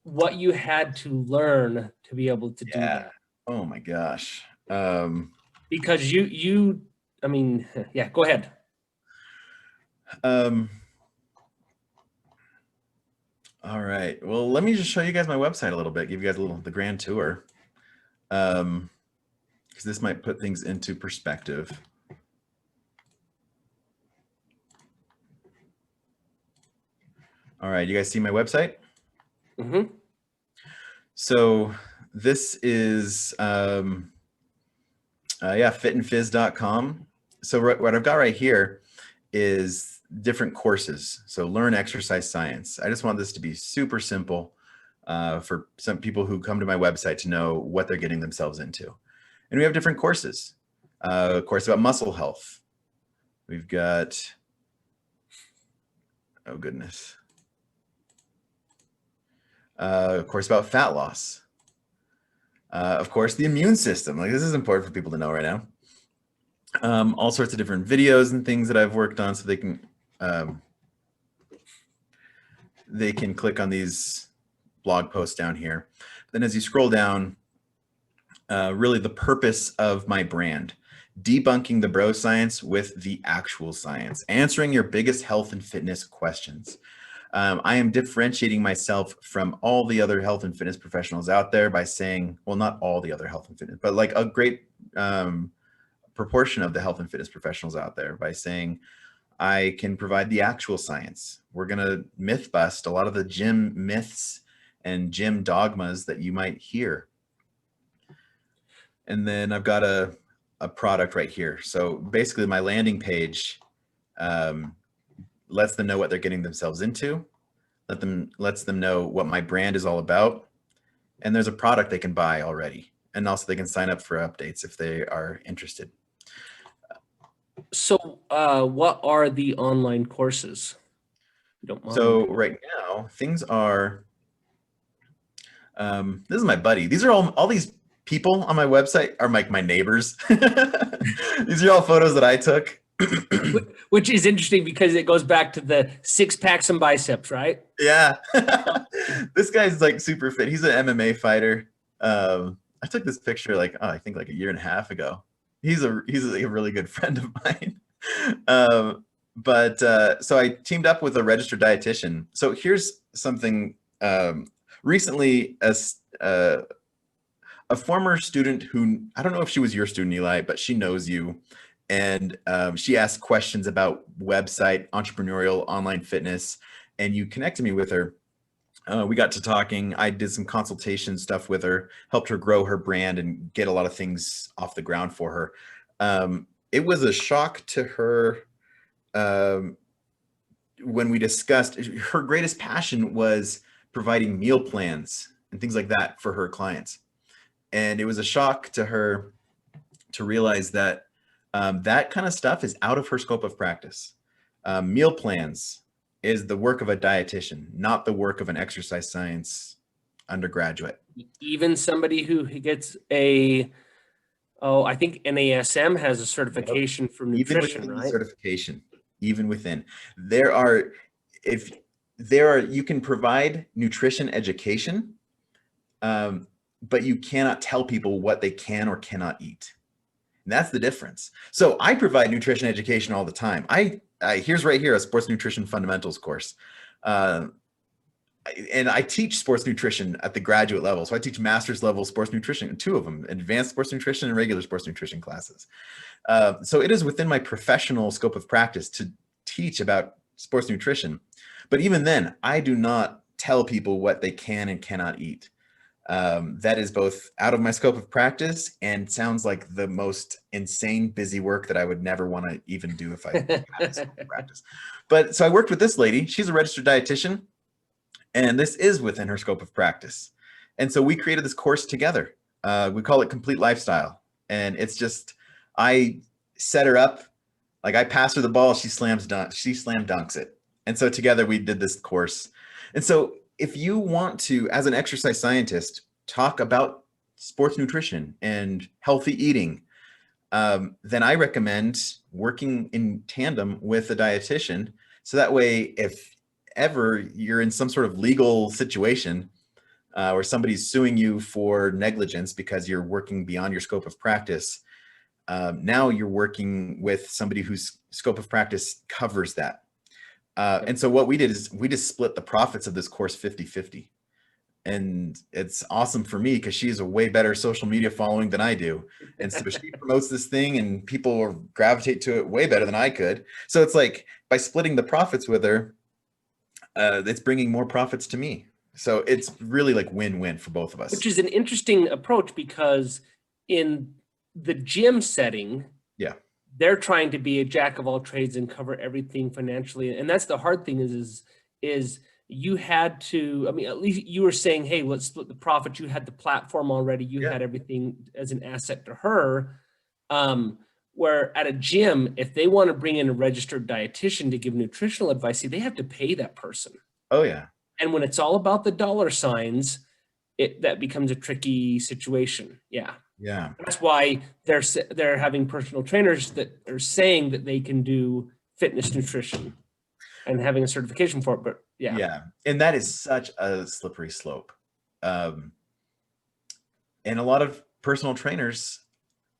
what you had to learn to be able to do that. Oh my gosh. Because I mean, yeah, go ahead. All right. Well, let me just show you guys my website a little bit, give you guys the grand tour. Because this might put things into perspective. All right, you guys see my website? Mm-hmm. So this is, fitandfizz.com. So what I've got right here is different courses. So learn exercise science. I just want this to be super simple for some people who come to my website to know what they're getting themselves into. And we have different courses. A course about muscle health. We've got, oh goodness. Of course, about fat loss. Of course, the immune system. Like, this is important for people to know right now. All sorts of different videos and things that I've worked on, so they can click on these blog posts down here. Then as you scroll down, really the purpose of my brand, debunking the bro science with the actual science, answering your biggest health and fitness questions. I am differentiating myself from all the other health and fitness professionals out there by saying, well, not all the other health and fitness, but like a great proportion of the health and fitness professionals out there by saying, I can provide the actual science. We're going to myth bust a lot of the gym myths and gym dogmas that you might hear. And then I've got a product right here. So basically my landing page lets them know what they're getting themselves into, lets them know what my brand is all about. And there's a product they can buy already. And also they can sign up for updates if they are interested. So what are the online courses? You don't mind. So right now things are, this is my buddy. These are all these people on my website are like my neighbors. These are all photos that I took. Which is interesting because it goes back to the 6 packs and biceps, right? Yeah. This guy's like super fit. He's an MMA fighter. I took this picture I think like a year and a half ago. He's a really good friend of mine. So I teamed up with a registered dietitian. So here's something, recently a former student who, I don't know if she was your student, Eli, but she knows you. And she asked questions about website, entrepreneurial, online fitness, and you connected me with her. We got to talking. I did some consultation stuff with her, helped her grow her brand and get a lot of things off the ground for her. It was a shock to her when we discussed, her greatest passion was providing meal plans and things like that for her clients. And it was a shock to her to realize that that kind of stuff is out of her scope of practice. Meal plans is the work of a dietitian, not the work of an exercise science undergraduate. Even somebody who gets I think NASM has a certification for nutrition, right? Certification, even within. You can provide nutrition education, but you cannot tell people what they can or cannot eat. And that's the difference. So I provide nutrition education all the time. I here's right here a sports nutrition fundamentals course. And I teach sports nutrition at the graduate level. So I teach master's level sports nutrition, 2 of them, advanced sports nutrition and regular sports nutrition classes. So it is within my professional scope of practice to teach about sports nutrition. But even then, I do not tell people what they can and cannot eat. That is both out of my scope of practice and sounds like the most insane busy work that I would never want to even do if I had a scope of practice. But so I worked with this lady. She's a registered dietitian, and this is within her scope of practice. And so we created this course together. We call it Complete Lifestyle. And it's just, I set her up, like I pass her the ball, she slam dunks it. And so together we did this course. And so if you want to, as an exercise scientist, talk about sports nutrition and healthy eating, then I recommend working in tandem with a dietitian. So that way, if ever you're in some sort of legal situation where somebody's suing you for negligence because you're working beyond your scope of practice, now you're working with somebody whose scope of practice covers that. And so what we did is we just split the profits of this course 50-50. And it's awesome for me because she has a way better social media following than I do. And so she promotes this thing and people gravitate to it way better than I could. So it's like by splitting the profits with her, it's bringing more profits to me. So it's really like win-win for both of us. Which is an interesting approach because in the gym setting, yeah, they're trying to be a jack of all trades and cover everything financially. And that's the hard thing is you had to, I mean, at least you were saying, hey, let's split the profit. You had the platform already. You had everything as an asset to her. Where at a gym, if they want to bring in a registered dietitian to give nutritional advice, see, they have to pay that person. Oh, yeah. And when it's all about the dollar signs, that becomes a tricky situation. Yeah. Yeah. That's why they're having personal trainers that are saying that they can do fitness nutrition and having a certification for it. But yeah. Yeah. And that is such a slippery slope. And a lot of personal trainers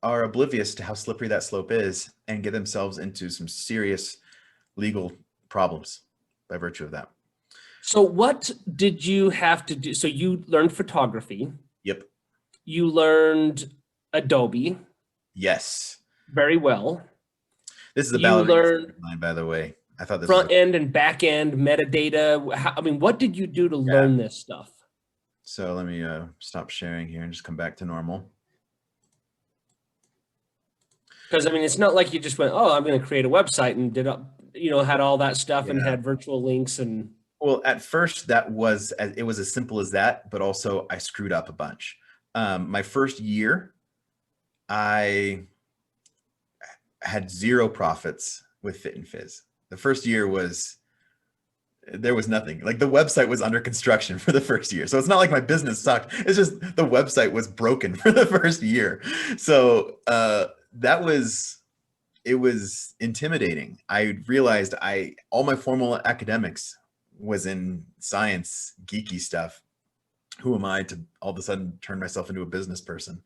are oblivious to how slippery that slope is and get themselves into some serious legal problems by virtue of that. So what did you have to do? So you learned photography. Yep. You learned Adobe. Yes. Very well. This is a ballerina line, by the way. I thought this front end and back end metadata. I mean, what did you do to learn this stuff? So let me stop sharing here and just come back to normal. Because I mean, it's not like you just went, oh, I'm going to create a website and had all that stuff and had virtual links and. Well, at first it was as simple as that, but also I screwed up a bunch. My first year, I had 0 profits with Fit and Fizz. The first year there was nothing. Like the website was under construction for the first year. So it's not like my business sucked. It's just the website was broken for the first year. So it was intimidating. I realized all my formal academics was in science, geeky stuff. Who am I to all of a sudden turn myself into a business person?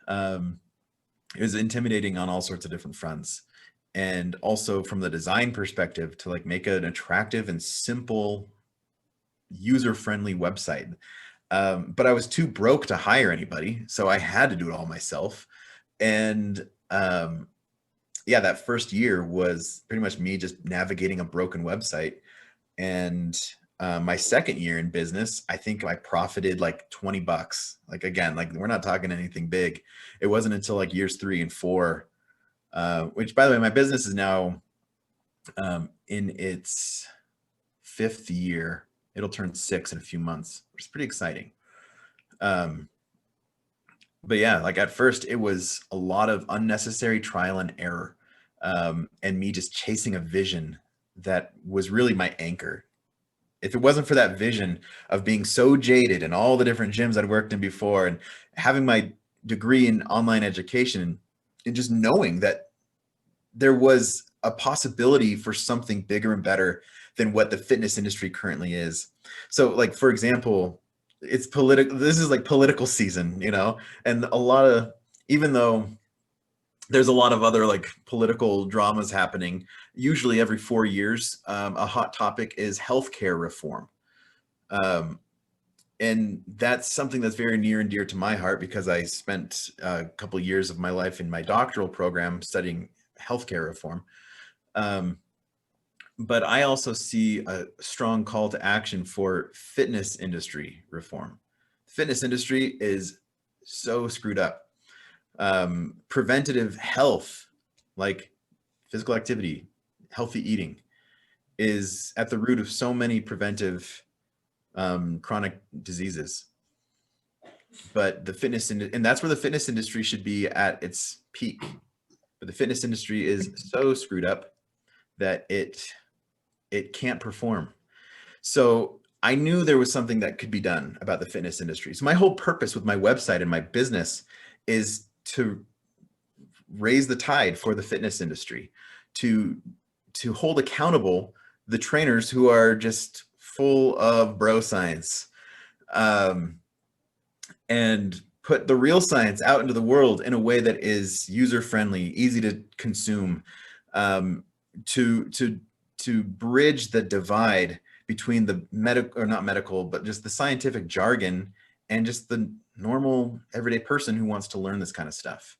It was intimidating on all sorts of different fronts. And also from the design perspective to like make an attractive and simple user-friendly website. But I was too broke to hire anybody. So I had to do it all myself. And that first year was pretty much me just navigating a broken website. And my second year in business, I think I profited like $20. Like, again, like we're not talking anything big. It wasn't until like years 3 and 4, which by the way, my business is now in its 5th year. It'll turn 6 in a few months, which is pretty exciting. But yeah, like at first it was a lot of unnecessary trial and error, and me just chasing a vision that was really my anchor. If it wasn't for that vision of being so jaded in all the different gyms I'd worked in before and having my degree in online education and just knowing that there was a possibility for something bigger and better than what the fitness industry currently is. So like, for example, it's political. This is like political season, and a lot of, even though there's a lot of other like political dramas happening. Usually every 4 years, a hot topic is healthcare reform. Um, and that's something that's very near and dear to my heart because I spent a couple of years of my life in my doctoral program studying healthcare reform. But I also see a strong call to action for fitness industry reform. Fitness industry is so screwed up. Preventative health, like physical activity, healthy eating, is at the root of so many preventive chronic diseases. But the fitness and that's where the fitness industry should be at its peak. But the fitness industry is so screwed up that it can't perform. So I knew there was something that could be done about the fitness industry. So my whole purpose with my website and my business is to raise the tide for the fitness industry, to hold accountable the trainers who are just full of bro science, and put the real science out into the world in a way that is user friendly, easy to consume, to bridge the divide between the medical, or not medical, but just the scientific jargon and just the normal everyday person who wants to learn this kind of stuff.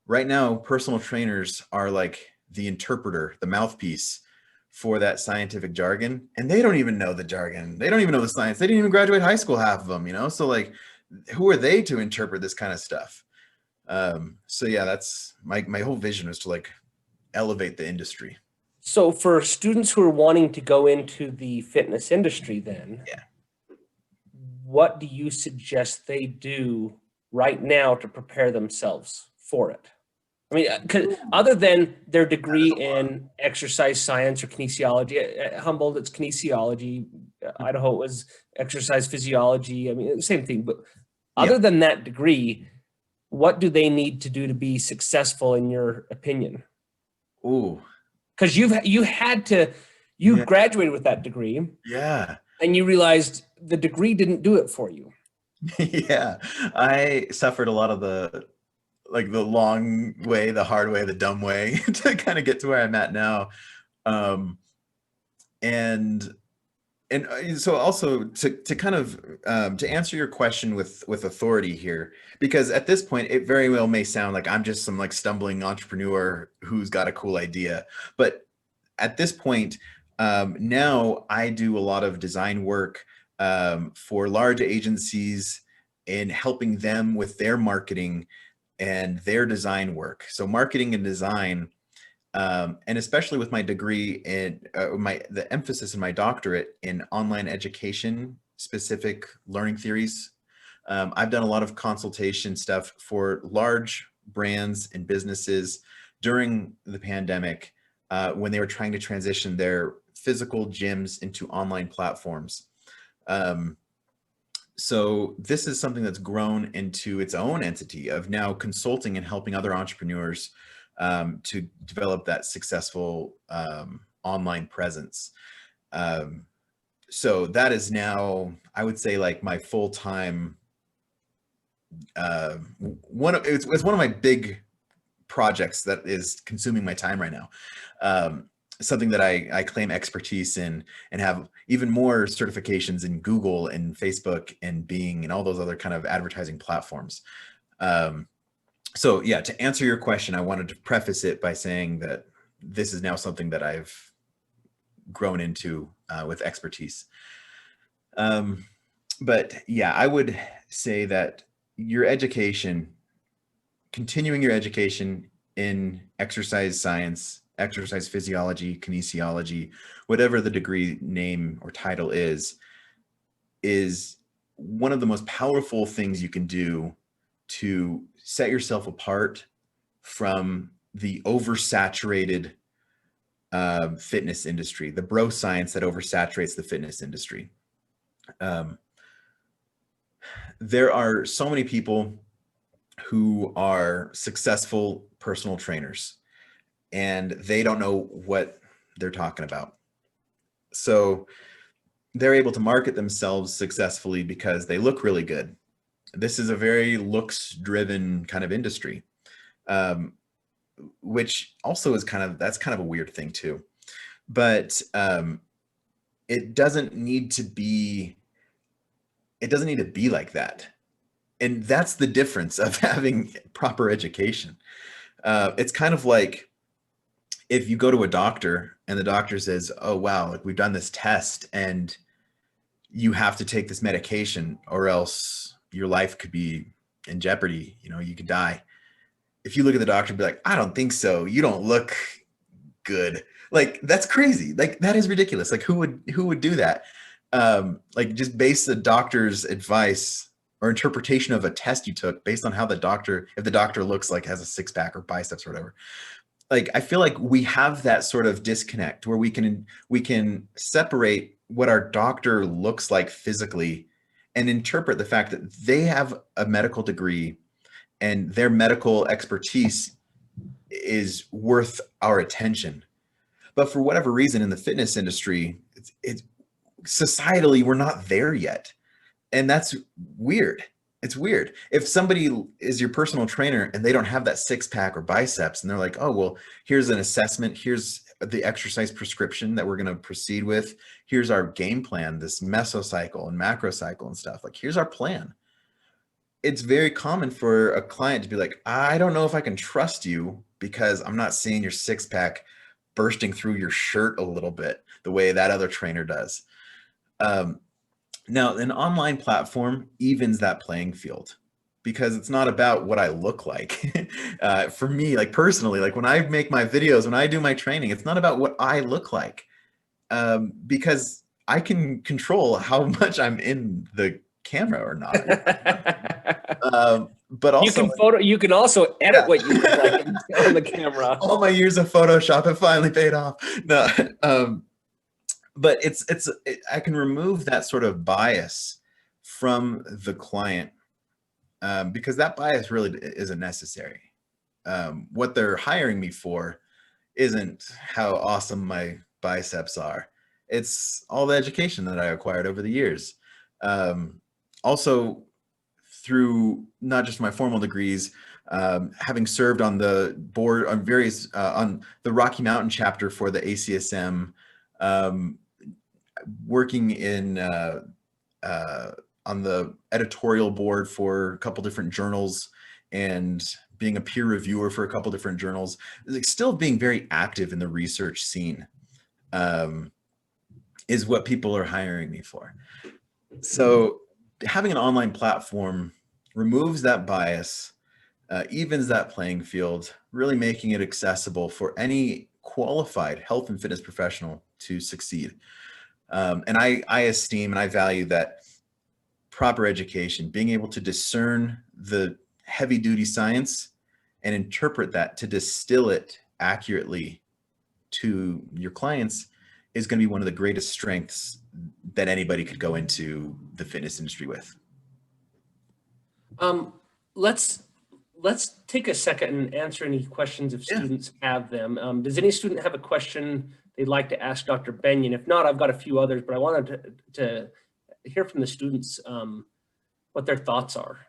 Right now, personal trainers are like the interpreter, the mouthpiece for that scientific jargon, and they don't even know the jargon. They don't even know the science. They didn't even graduate high school, half of them, you know? So like, who are they to interpret this kind of stuff? So yeah, that's my whole vision is to like elevate the industry. So for students who are wanting to go into the fitness industry, then, Yeah. what do you suggest they do right now to prepare themselves for it? I mean, 'cause other than their degree in exercise science or kinesiology, at Humboldt, it's kinesiology. Idaho, it was exercise physiology. I mean, same thing. But other Yeah. than that degree, what do they need to do to be successful, in your opinion? Ooh. Because you had to, you Yeah. graduated with that degree, Yeah. and you realized the degree didn't do it for you. Yeah. I suffered a lot of the long way, the hard way, the dumb way to kind of get to where I'm at now. Um, and so also to kind of to answer your question with authority here, because at this point it very well may sound like I'm just some like stumbling entrepreneur who's got a cool idea, but at this point, now I do a lot of design work for large agencies in helping them with their marketing and their design work. So marketing and design, and especially with my degree in the emphasis in my doctorate in online education, specific learning theories. I've done a lot of consultation stuff for large brands and businesses during the pandemic, when they were trying to transition their physical gyms into online platforms. So this is something that's grown into its own entity of now consulting and helping other entrepreneurs to develop that successful online presence. So that is now, I would say, like my full-time, it's one of my big projects that is consuming my time right now. Something that I claim expertise in and have even more certifications in Google and Facebook and Bing and all those other kind of advertising platforms. So yeah, to answer your question, I wanted to preface it by saying that this is now something that I've grown into with expertise. But yeah, I would say that your education, continuing your education in exercise science, exercise physiology, kinesiology, whatever the degree name or title is one of the most powerful things you can do to set yourself apart from the oversaturated fitness industry, the bro science that oversaturates the fitness industry. There are so many people who are successful personal trainers and they don't know what they're talking about. So they're able to market themselves successfully because they look really good. This is a very looks driven kind of industry. which also is that's kind of a weird thing too. But it doesn't need to be like that. And that's the difference of having proper education. It's kind of like if you go to a doctor and the doctor says, oh, wow, like we've done this test and you have to take this medication or else your life could be in jeopardy. You know, you could die. If you look at the doctor and be like, I don't think so. You don't look good. Like, that's crazy. Like, that is ridiculous. Like, who would do that? Like, just base the doctor's advice or interpretation of a test you took based on how if the doctor looks like has a six pack or biceps or whatever. Like, I feel like we have that sort of disconnect where we can separate what our doctor looks like physically and interpret the fact that they have a medical degree and their medical expertise is worth our attention. But for whatever reason in the fitness industry, it's societally, we're not there yet. And that's weird. It's weird. If somebody is your personal trainer and they don't have that six pack or biceps and they're like, oh, well, here's an assessment. Here's the exercise prescription that we're going to proceed with. Here's our game plan, this mesocycle and macrocycle and stuff. Like, here's our plan. It's very common for a client to be like, I don't know if I can trust you because I'm not seeing your six pack bursting through your shirt a little bit the way that other trainer does. Now, an online platform evens that playing field because it's not about what I look like. For me, like personally, like when I make my videos, when I do my training, it's not about what I look like because I can control how much I'm in the camera or not. But also you can also edit what you look like on the camera. All my years of Photoshop have finally paid off. No, but I can remove that sort of bias from the client because that bias really isn't necessary. What they're hiring me for isn't how awesome my biceps are. It's all the education that I acquired over the years. Also, through not just my formal degrees, having served on the board on various on the Rocky Mountain chapter for the ACSM, working in on the editorial board for a couple different journals and being a peer reviewer for a couple different journals, like still being very active in the research scene is what people are hiring me for. So having an online platform removes that bias, evens that playing field, really making it accessible for any qualified health and fitness professional to succeed. And I esteem and I value that proper education, being able to discern the heavy duty science and interpret that to distill it accurately to your clients is going to be one of the greatest strengths that anybody could go into the fitness industry with. Let's take a second and answer any questions if students have them. Does any student have a question they'd like to ask Dr. Bennion? If not, I've got a few others, but I wanted to hear from the students what their thoughts are.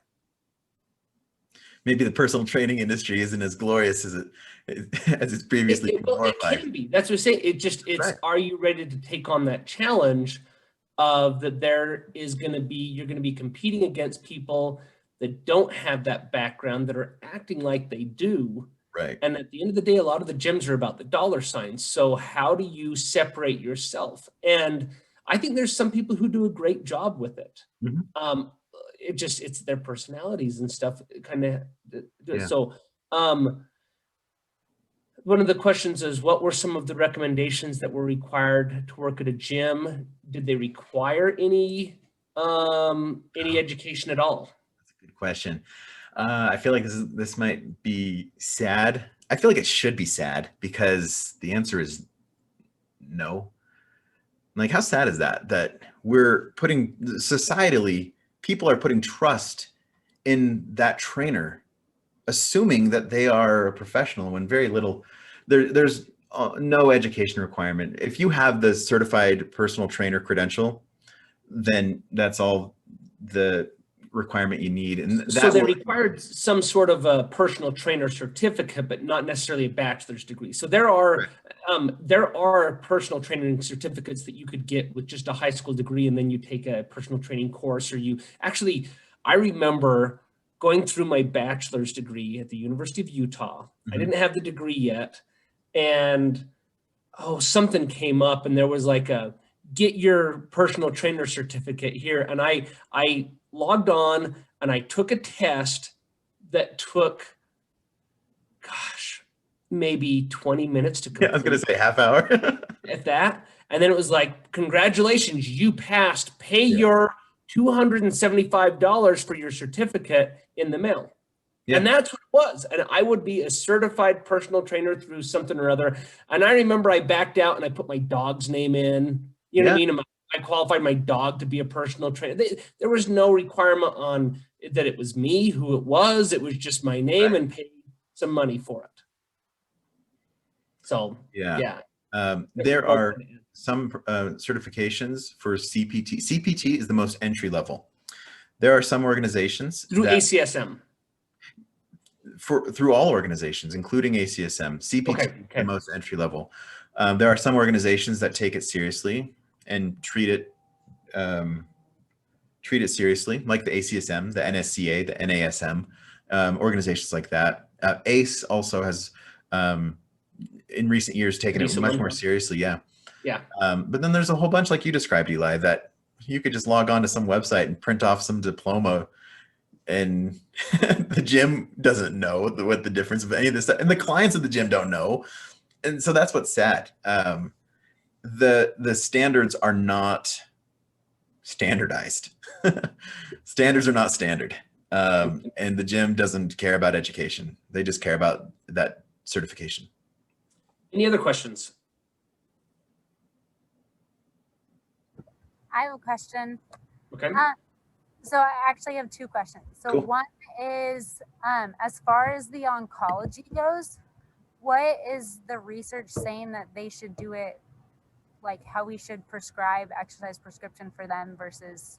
Maybe the personal training industry isn't as glorious as it's previously been glorified. It can be. That's what I'm saying. It's right. Are you ready to take on that challenge of that you're going to be competing against people that don't have that background, that are acting like they do. Right. And at the end of the day, a lot of the gyms are about the dollar signs. So how do you separate yourself? And I think there's some people who do a great job with it. Mm-hmm. It's their personalities and stuff kind of. Yeah. So one of the questions is, what were some of the recommendations that were required to work at a gym? Did they require any education at all? That's a good question. I feel like this might be sad. I feel like it should be sad because the answer is no. Like, how sad is that? That we're putting societally, people are putting trust in that trainer, assuming that they are a professional when very little, there's no education requirement. If you have the certified personal trainer credential, then that's all the requirement you need. And So they required some sort of a personal trainer certificate, but not necessarily a bachelor's degree. So there are personal training certificates that you could get with just a high school degree, and then you take a personal training course, or you actually, I remember going through my bachelor's degree at the University of Utah. I didn't have the degree yet, and something came up, and there was like a get your personal trainer certificate here, and I logged on and I took a test that took, maybe 20 minutes to complete. Yeah, I was going to say half hour. At that. And then it was like, congratulations, you passed. Pay your $275 for your certificate in the mail. Yeah. And that's what it was. And I would be a certified personal trainer through something or other. And I remember I backed out and I put my dog's name in. You know what I mean? And I qualified my dog to be a personal trainer. There was no requirement on that it was me, who it was. It was just my name, and paid some money for it. So, there are some certifications for CPT. CPT is the most entry level. There are some organizations through ACSM. Through all organizations, including ACSM, CPT is the most entry level. There are some organizations that take it seriously and treat it seriously, like the ACSM, the NSCA, the NASM, organizations like that. ACE also has, in recent years, taken it much more seriously. Yeah. But then there's a whole bunch, like you described, Eli, that you could just log on to some website and print off some diploma, and the gym doesn't know what the difference of any of this stuff, and the clients of the gym don't know. And so that's what's sad. The standards are not standardized. Standards are not standard. And the gym doesn't care about education. They just care about that certification. Any other questions? I have a question. Okay. So I actually have two questions. So cool. One is, as far as the oncology goes, what is the research saying that they should do it, like how we should prescribe exercise prescription for them versus,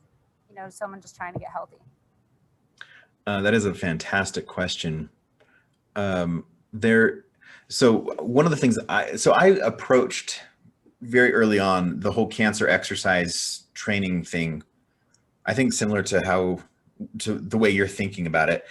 someone just trying to get healthy? That is a fantastic question. So one of the things I approached very early on the whole cancer exercise training thing, I think similar to the way you're thinking about it.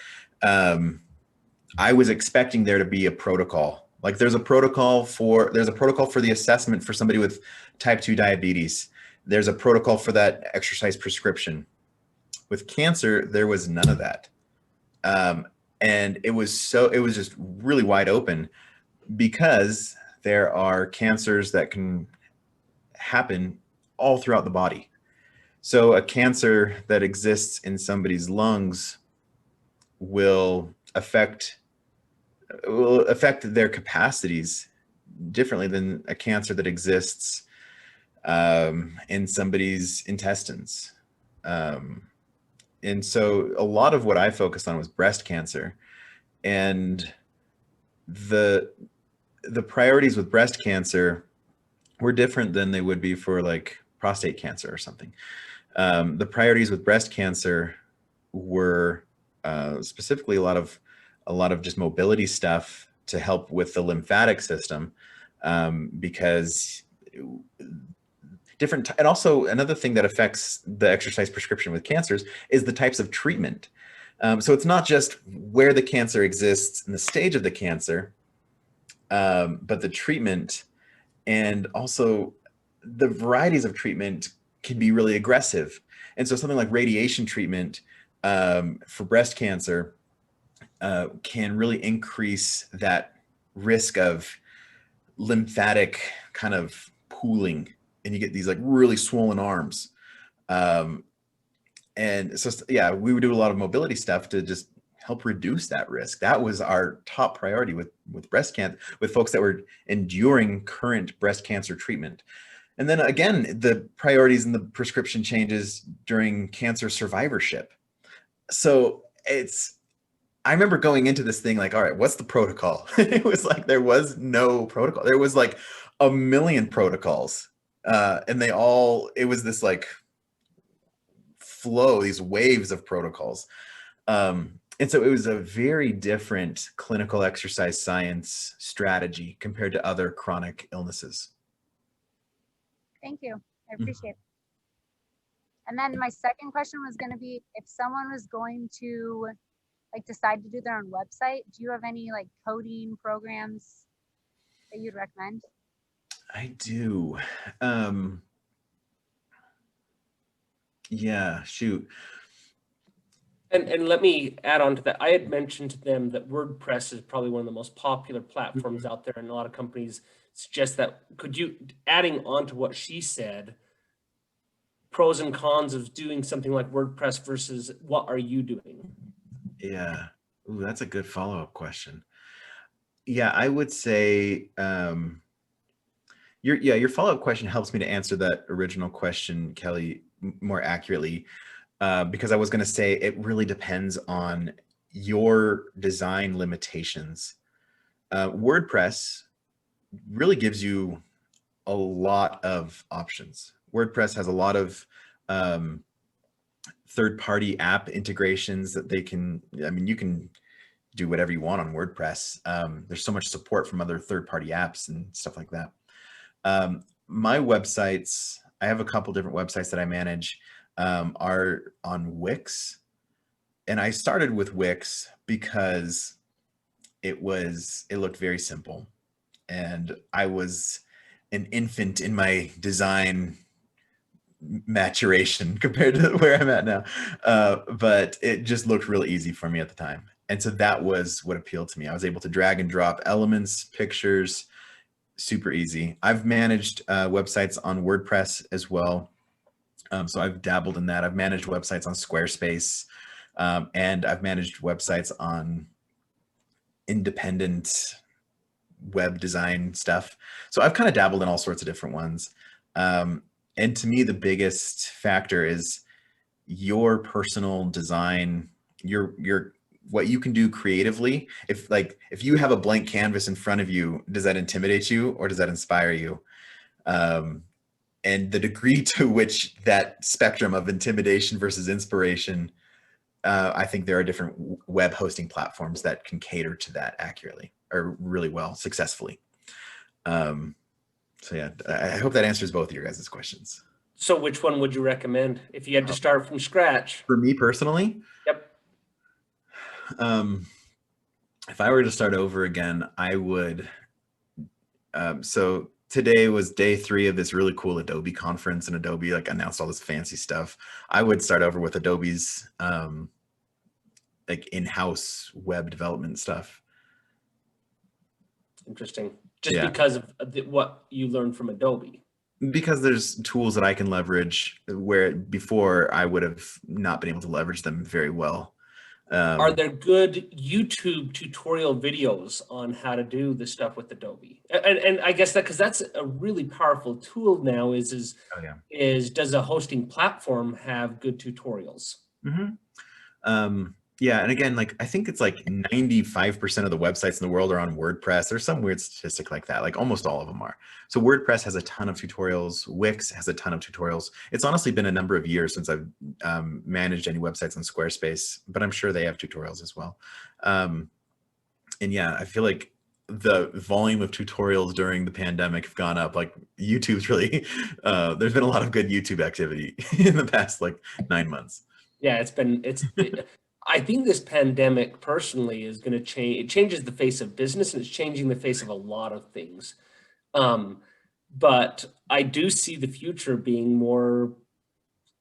I was expecting there to be a protocol. Like there's a protocol for the assessment for somebody with type 2 diabetes. There's a protocol for that exercise prescription. With cancer, there was none of that. And it was just really wide open, because there are cancers that can happen all throughout the body. So a cancer that exists in somebody's lungs will affect their capacities differently than a cancer that exists in somebody's intestines. And so a lot of what I focused on was breast cancer, and the priorities with breast cancer were different than they would be for like prostate cancer or something. The priorities with breast cancer were specifically a lot of just mobility stuff to help with the lymphatic system, because and also another thing that affects the exercise prescription with cancers is the types of treatment. So it's not just where the cancer exists and the stage of the cancer, but the treatment, and also the varieties of treatment can be really aggressive. And so something like radiation treatment for breast cancer can really increase that risk of lymphatic kind of pooling, and you get these like really swollen arms. And so, yeah, we would do a lot of mobility stuff to just help reduce that risk. That was our top priority with breast cancer, with folks that were enduring current breast cancer treatment. And then again, the priorities and the prescription changes during cancer survivorship. So I remember going into this thing like, all right, what's the protocol? It was like, there was no protocol. There was like a million protocols. And it was this like flow, these waves of protocols. And so it was a very different clinical exercise science strategy compared to other chronic illnesses. Thank you. I appreciate it. And then my second question was going to be, if someone was going to like decide to do their own website, do you have any like coding programs that you'd recommend? I do. Yeah, shoot. And let me add on to that. I had mentioned to them that WordPress is probably one of the most popular platforms out there, and a lot of companies suggest that. Could you, adding on to what she said, pros and cons of doing something like WordPress versus what are you doing? Yeah. Ooh, that's a good follow-up question. Yeah, I would say your follow-up question helps me to answer that original question, Kelly, more accurately. Because I was going to say it really depends on your design limitations. WordPress really gives you a lot of options. WordPress has a lot of third-party app integrations that they can, I mean, you can do whatever you want on WordPress. There's so much support from other third-party apps and stuff like that. My websites, I have a couple different websites that I manage. Are on Wix, and I started with Wix because it looked very simple, and I was an infant in my design maturation compared to where I'm at now, but it just looked really easy for me at the time, and so that was what appealed to me. I was able to drag and drop elements, pictures, super easy. I've managed websites on WordPress as well. So I've dabbled in that. I've managed websites on Squarespace, and I've managed websites on independent web design stuff. So I've kind of dabbled in all sorts of different ones. And to me, the biggest factor is your personal design, your what you can do creatively. If you have a blank canvas in front of you, does that intimidate you or does that inspire you? And the degree to which that spectrum of intimidation versus inspiration, I think there are different web hosting platforms that can cater to that accurately or really well, successfully. So yeah, I hope that answers both of your guys' questions. So which one would you recommend if you had to start from scratch? For me personally? Yep. If I were to start over again, I would, so today was day 3 of this really cool Adobe conference, and Adobe like announced all this fancy stuff. I would start over with Adobe's like in-house web development stuff. Interesting. Just because of what you learned from Adobe. Because there's tools that I can leverage where before I would have not been able to leverage them very well. Are there good YouTube tutorial videos on how to do the stuff with Adobe? And I guess that, because that's a really powerful tool now, is does a hosting platform have good tutorials? Mm-hmm. Yeah, and again, like I think it's like 95% of the websites in the world are on WordPress. There's some weird statistic like that, like almost all of them are. So WordPress has a ton of tutorials. Wix has a ton of tutorials. It's honestly been a number of years since I've managed any websites on Squarespace, but I'm sure they have tutorials as well. And yeah, I feel like the volume of tutorials during the pandemic have gone up. Like YouTube's really, there's been a lot of good YouTube activity in the past like 9 months. Yeah, I think this pandemic personally is going to change. It changes the face of business, and it's changing the face of a lot of things. But I do see the future being more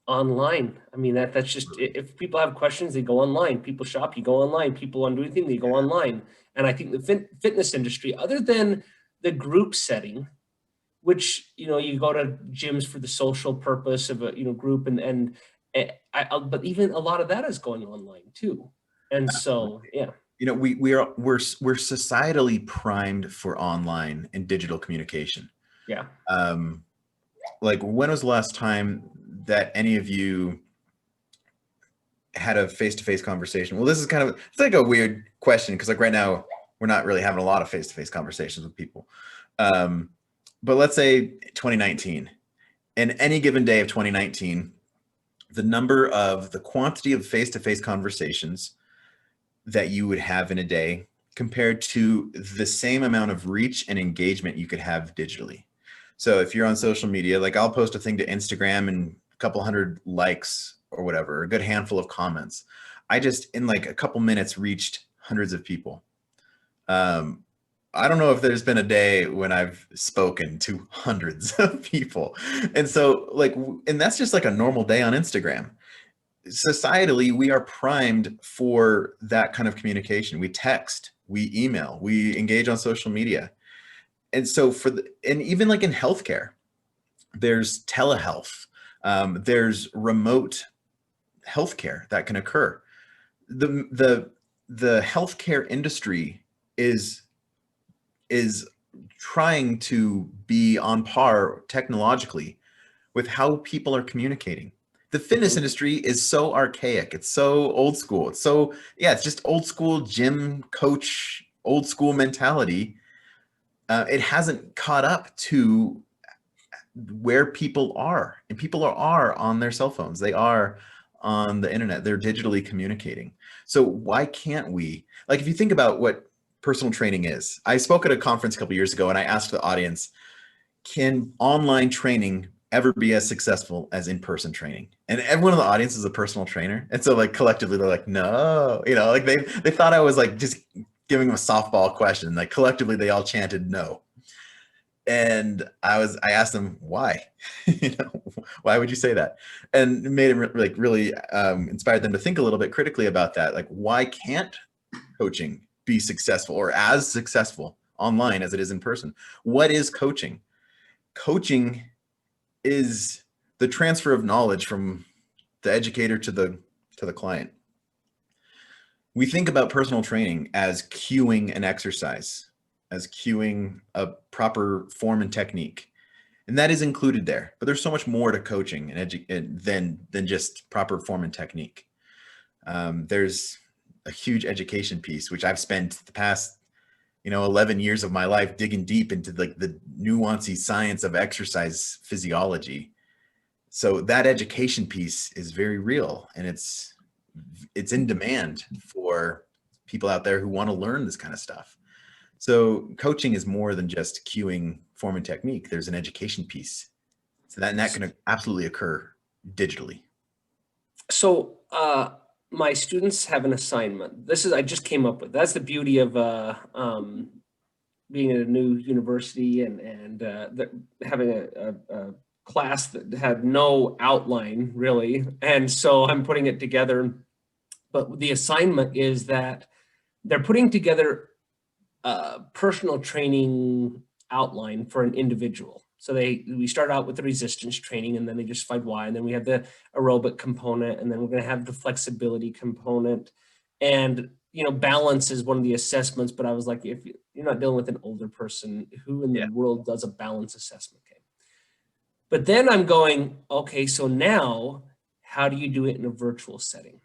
online. I mean, that's just, if people have questions, they go online. People shop, you go online. People want to do anything, they go online. And I think the fitness industry, other than the group setting, which, you go to gyms for the social purpose of a, group, but even a lot of that is going online too. And so, yeah. We're societally primed for online and digital communication. Yeah. Like when was the last time that any of you had a face-to-face conversation? Well, this is it's like a weird question because like right now we're not really having a lot of face-to-face conversations with people. But let's say 2019, and any given day of 2019, the quantity of face-to-face conversations that you would have in a day compared to the same amount of reach and engagement you could have digitally. So if you're on social media, like I'll post a thing to Instagram and a couple hundred likes or whatever, a good handful of comments. I just, in like a couple minutes, reached hundreds of people. I don't know if there's been a day when I've spoken to hundreds of people. And so like, and that's just like a normal day on Instagram. Societally, we are primed for that kind of communication. We text, we email, we engage on social media. And so and even like in healthcare, there's telehealth, there's remote healthcare that can occur. The healthcare industry is trying to be on par technologically with how people are communicating. The fitness industry is so archaic. It's so old school. It's so, yeah, it's just old school gym coach, old school mentality. It hasn't caught up to where people are, and people are on their cell phones. They are on the internet. They're digitally communicating. So why can't we, like, if you think about what personal training is, I spoke at a conference a couple years ago and I asked the audience, can online training ever be as successful as in-person training? And everyone in the audience is a personal trainer. And so like collectively they're like, no, you know, like they thought I was like just giving them a softball question. Like collectively they all chanted no. And I asked them why, you know, why would you say that? And it made them really inspired them to think a little bit critically about that. Like, why can't coaching be successful or as successful online as it is in person? What is coaching? Coaching is the transfer of knowledge from the educator to the client. We think about personal training as cueing an exercise, as cueing a proper form and technique. And that is included there, but there's so much more to coaching than just proper form and technique. There's a huge education piece, which I've spent the past 11 years of my life digging deep into like the nuancy science of exercise physiology. So that education piece is very real, and it's in demand for people out there who want to learn this kind of stuff. So coaching is more than just cueing form and technique. There's an education piece. So that can absolutely occur digitally. So my students have an assignment. I just came up with. That's the beauty of being at a new university and having a class that had no outline really. And so I'm putting it together. But the assignment is that they're putting together a personal training outline for an individual. So we start out with the resistance training, and then they just find why, and then we have the aerobic component, and then we're going to have the flexibility component, and balance is one of the assessments. But I was like, if you're not dealing with an older person, who in the world does a balance assessment? Okay. But then I'm going, okay, so now how do you do it in a virtual setting?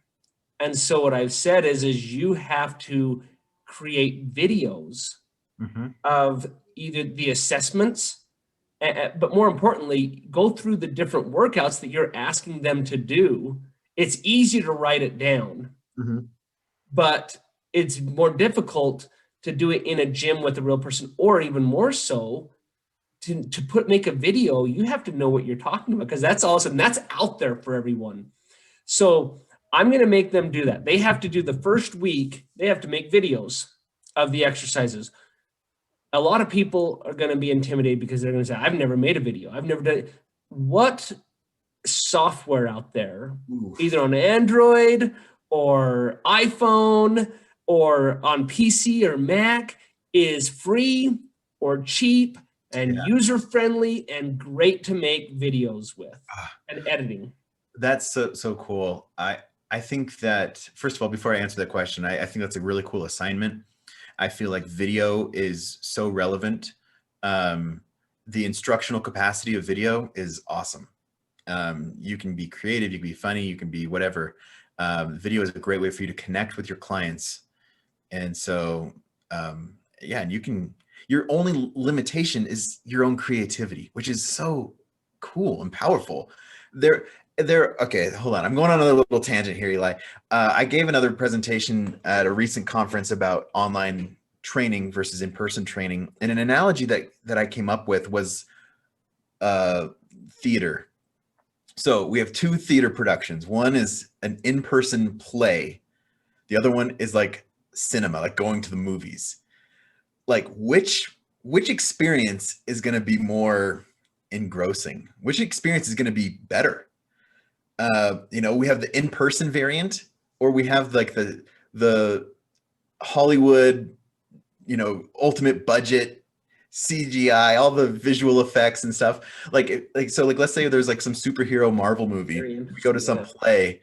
And so what I've said is you have to create videos of either the assessments, but more importantly, go through the different workouts that you're asking them to do. It's easy to write it down, but it's more difficult to do it in a gym with a real person, or even more so, to make a video. You have to know what you're talking about, because that's awesome. That's out there for everyone. So I'm going to make them do that. They have to do the first week. They have to make videos of the exercises. A lot of people are going to be intimidated because they're going to say, I've never made a video. I've never done it. What software out there, either on Android or iPhone or on PC or Mac, is free or cheap and user-friendly and great to make videos with and editing? That's so cool. I think that, first of all, before I answer that question, I think that's a really cool assignment. I feel like video is so relevant. The instructional capacity of video is awesome. You can be creative, you can be funny, you can be whatever. Video is a great way for you to connect with your clients. And so, and your only limitation is your own creativity, which is so cool and powerful. Okay, hold on. I'm going on another little tangent here, Eli. I gave another presentation at a recent conference about online training versus in-person training. And an analogy that I came up with was theater. So we have two theater productions. One is an in-person play. The other one is like cinema, like going to the movies. Like which experience is going to be more engrossing? Which experience is going to be better? We have the in-person variant, or we have like the Hollywood, ultimate budget CGI, all the visual effects and stuff. So let's say there's like some superhero Marvel movie. We go to some play,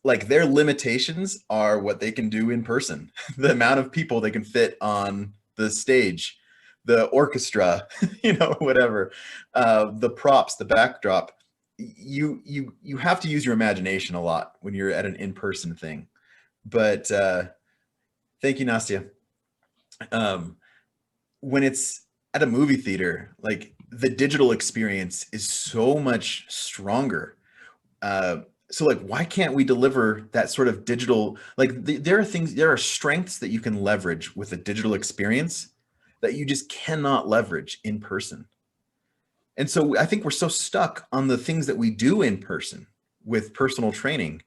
like their limitations are what they can do in person. The amount of people they can fit on the stage, the orchestra, whatever, the props, the backdrop. You have to use your imagination a lot when you're at an in-person thing. But thank you, Nastya. When it's at a movie theater, like the digital experience is so much stronger. So like, why can't we deliver that sort of digital, like there are strengths that you can leverage with a digital experience that you just cannot leverage in person. And so I think we're so stuck on the things that we do in person with personal training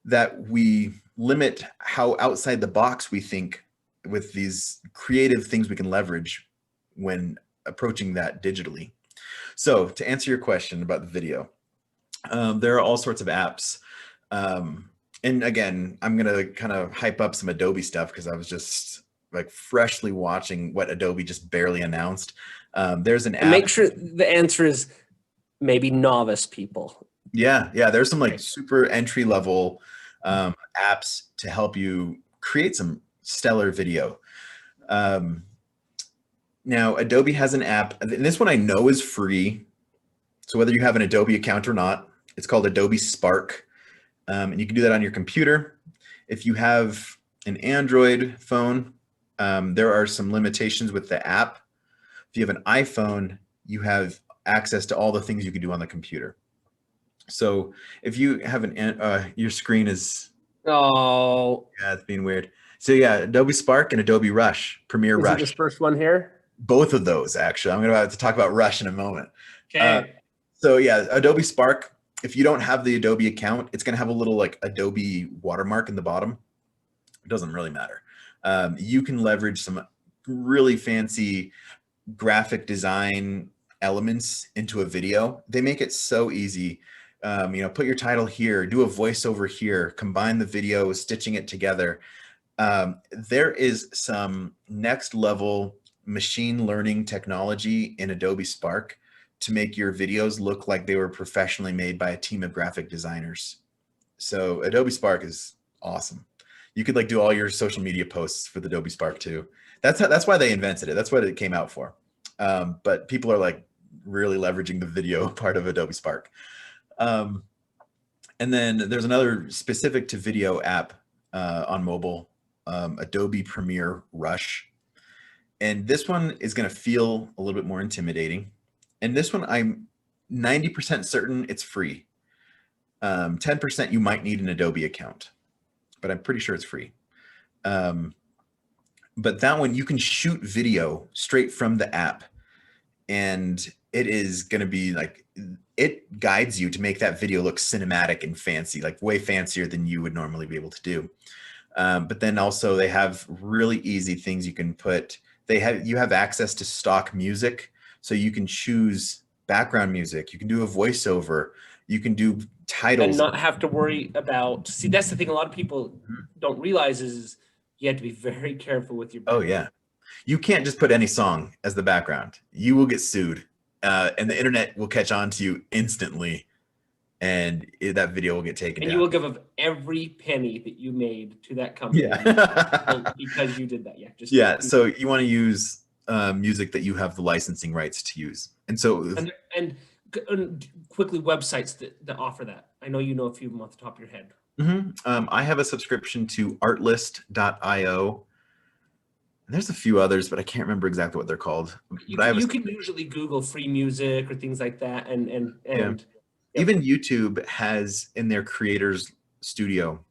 that we limit how outside the box we think with these creative things we can leverage when approaching that digitally. So to answer your question about the video, there are all sorts of apps. And again, I'm going to kind of hype up some Adobe stuff because I was just like freshly watching what Adobe just barely announced. There's an app. And make sure the answer is maybe novice people. Yeah. There's some like super entry level apps to help you create some stellar video. Now, Adobe has an app, and this one I know is free. So whether you have an Adobe account or not, it's called Adobe Spark. And you can do that on your computer. If you have an Android phone, there are some limitations with the app. If you have an iPhone, you have access to all the things you can do on the computer. So if you have your screen is, oh yeah, it's being weird. So yeah, Adobe Spark and Adobe Premiere Rush. This first one here? Both of those, actually. I'm going to have to talk about Rush in a moment. Okay. So yeah, Adobe Spark, if you don't have the Adobe account, it's going to have a little like Adobe watermark in the bottom. It doesn't really matter. You can leverage some really fancy graphic design elements into a video. They make it so easy. Put your title here, do a voiceover here, combine the video, stitching it together. There is some next level machine learning technology in Adobe Spark to make your videos look like they were professionally made by a team of graphic designers. So Adobe Spark is awesome. You could like do all your social media posts with Adobe Spark too. That's why they invented it. That's what it came out for. But people are like really leveraging the video part of Adobe Spark. And then there's another specific to video app on mobile, Adobe Premiere Rush. And this one is going to feel a little bit more intimidating. And this one, I'm 90% certain it's free. 10% you might need an Adobe account, but I'm pretty sure it's free. But that one, you can shoot video straight from the app. And it is going to be like, it guides you to make that video look cinematic and fancy, like way fancier than you would normally be able to do. But then also they have really easy things you can put. You have access to stock music, so you can choose background music. You can do a voiceover. You can do titles. And not have to worry about, see, that's the thing a lot of people don't realize is you have to be very careful with your background. Oh yeah. You can't just put any song as the background. You will get sued. And the internet will catch on to you instantly. And that video will get taken down. And you will give up every penny that you made to that company. Yeah. Because you did that. Yeah. Yeah. So you want to use music that you have the licensing rights to use. And so and quickly, websites that offer that. I know you know a few of them off the top of your head. I have a subscription to artlist.io. There's a few others, but I can't remember exactly what they're called. You can usually Google free music or things like that, and Even YouTube has in their creators studio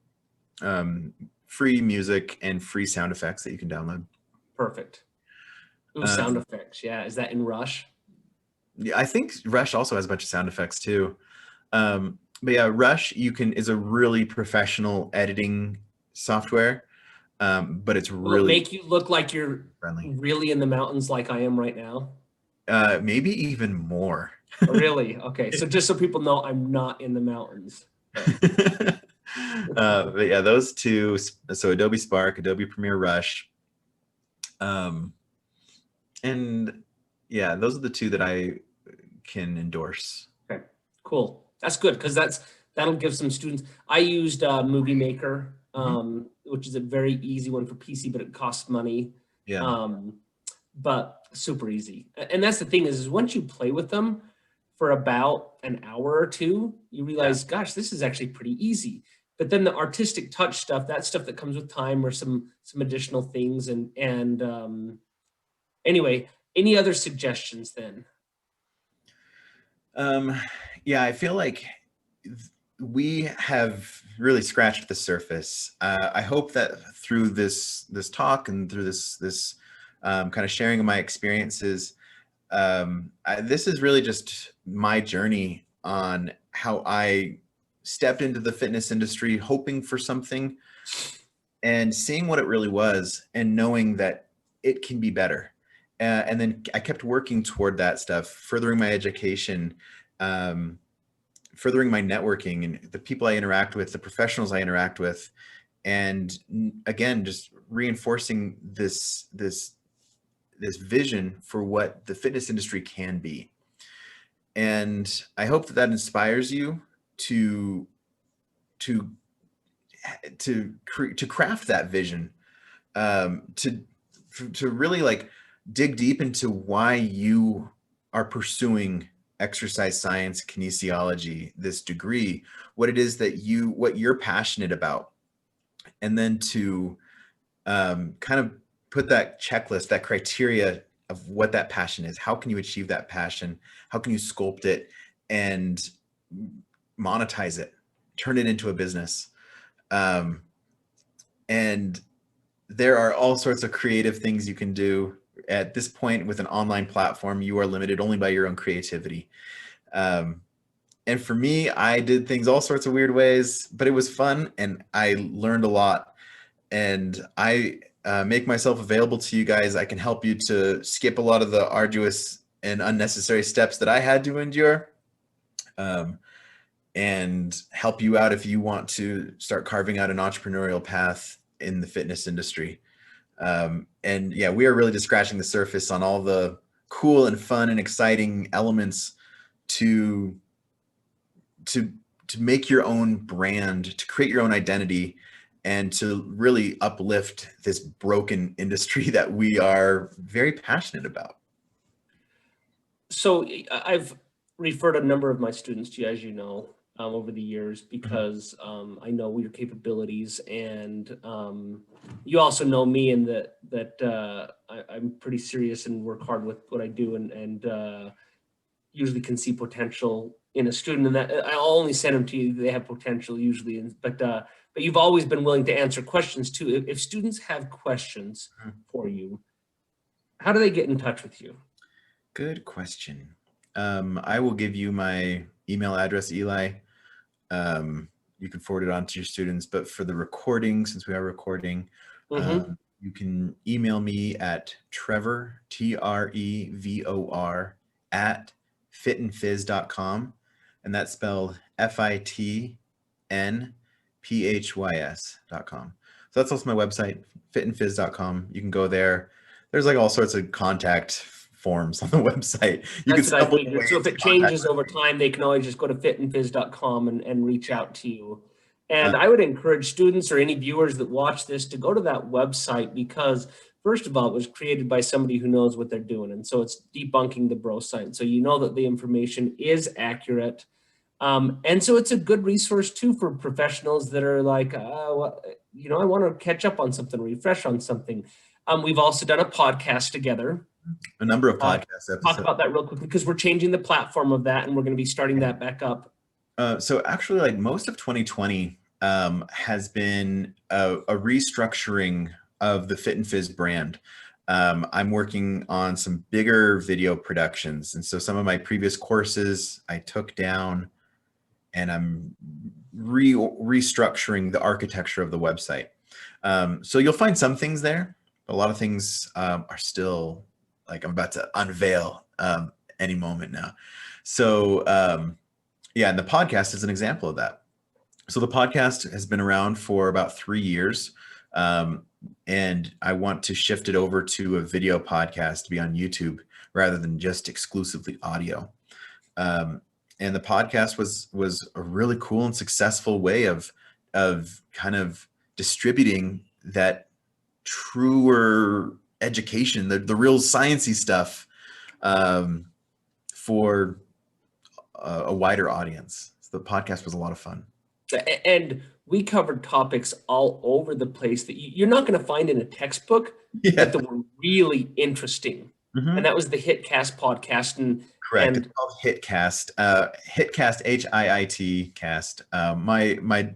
free music and free sound effects that you can download. Perfect. Ooh, sound effects. Yeah. Is that in Rush? Yeah, I think Rush also has a bunch of sound effects too. But yeah, Rush is a really professional editing software, but it's Will it really make you look like you're friendly. really in the mountains like I am right now? Maybe even more. Really? Okay. So just so people know, I'm not in the mountains. But yeah, those two, so Adobe Spark, Adobe Premiere Rush, and yeah, those are the two that I can endorse. Okay, cool. That's good because that'll give some students. I used Movie Maker, which is a very easy one for PC, but it costs money. Yeah. But super easy. And that's the thing is once you play with them for about an hour or two, you realize, gosh, this is actually pretty easy. But then the artistic touch stuff, that stuff that comes with time or some additional things. And anyway, any other suggestions then? Yeah, I feel like we have really scratched the surface. I hope that through this talk and through this kind of sharing of my experiences, this is really just my journey on how I stepped into the fitness industry, hoping for something and seeing what it really was and knowing that it can be better. And then I kept working toward that stuff, furthering my education, furthering my networking and the people I interact with, the professionals I interact with. And again, just reinforcing this vision for what the fitness industry can be. And I hope that inspires you to craft that vision, to really like dig deep into why you are pursuing exercise science, kinesiology, this degree, what it is that what you're passionate about, and then to kind of put that checklist, that criteria of what that passion is. How can you achieve that passion? How can you sculpt it and monetize it, turn it into a business? And there are all sorts of creative things you can do. At this point, with an online platform, you are limited only by your own creativity. And for me, I did things all sorts of weird ways, but it was fun and I learned a lot. And I make myself available to you guys. I can help you to skip a lot of the arduous and unnecessary steps that I had to endure, and help you out if you want to start carving out an entrepreneurial path in the fitness industry. And yeah, we are really just scratching the surface on all the cool and fun and exciting elements to make your own brand, to create your own identity, and to really uplift this broken industry that we are very passionate about. So I've referred a number of my students to you, as you know, over the years, because I know your capabilities, and you also know me, and that I'm pretty serious and work hard with what I do, and usually can see potential in a student, and that I'll only send them to you. They have potential usually, but you've always been willing to answer questions too. If students have questions for you, how do they get in touch with you? Good question. I will give you my email address, Eli. You can forward it on to your students, but for the recording, since we are recording, you can email me at Trevor, Trevor, at fitandphys.com. And that's spelled FITNPHYS.com. So that's also my website, fitandphys.com. You can go there. There's like all sorts of contact forms on the website. That's what I figured. So if it changes over time, they can always just go to fitandphys.com and reach out to you. And I would encourage students or any viewers that watch this to go to that website, because first of all, it was created by somebody who knows what they're doing. And so it's debunking the bro science. So you know that the information is accurate. And so it's a good resource too for professionals that are like, well, you know, I want to catch up on something, refresh on something. We've also done a podcast together. A number of podcast episodes. Talk about that real quickly, because we're changing the platform of that, and we're going to be starting that back up So actually, like most of 2020 has been a restructuring of the Fit and Fizz brand. I'm working on some bigger video productions, and so some of my previous courses I took down, and I'm restructuring the architecture of the website. So you'll find some things there, but a lot of things are still, like, I'm about to unveil any moment now. So yeah, and the podcast is an example of that. So the podcast has been around for about 3 years. And I want to shift it over to a video podcast to be on YouTube rather than just exclusively audio. And the podcast was a really cool and successful way of kind of distributing that truer education, the real sciencey stuff, for a wider audience. So the podcast was a lot of fun. And we covered topics all over the place that you're not going to find in a textbook, Yeah. but that were really interesting. Mhm. And that was the HitCast podcast. And Correct. And it's called HitCast. HitCast, HIIT cast. My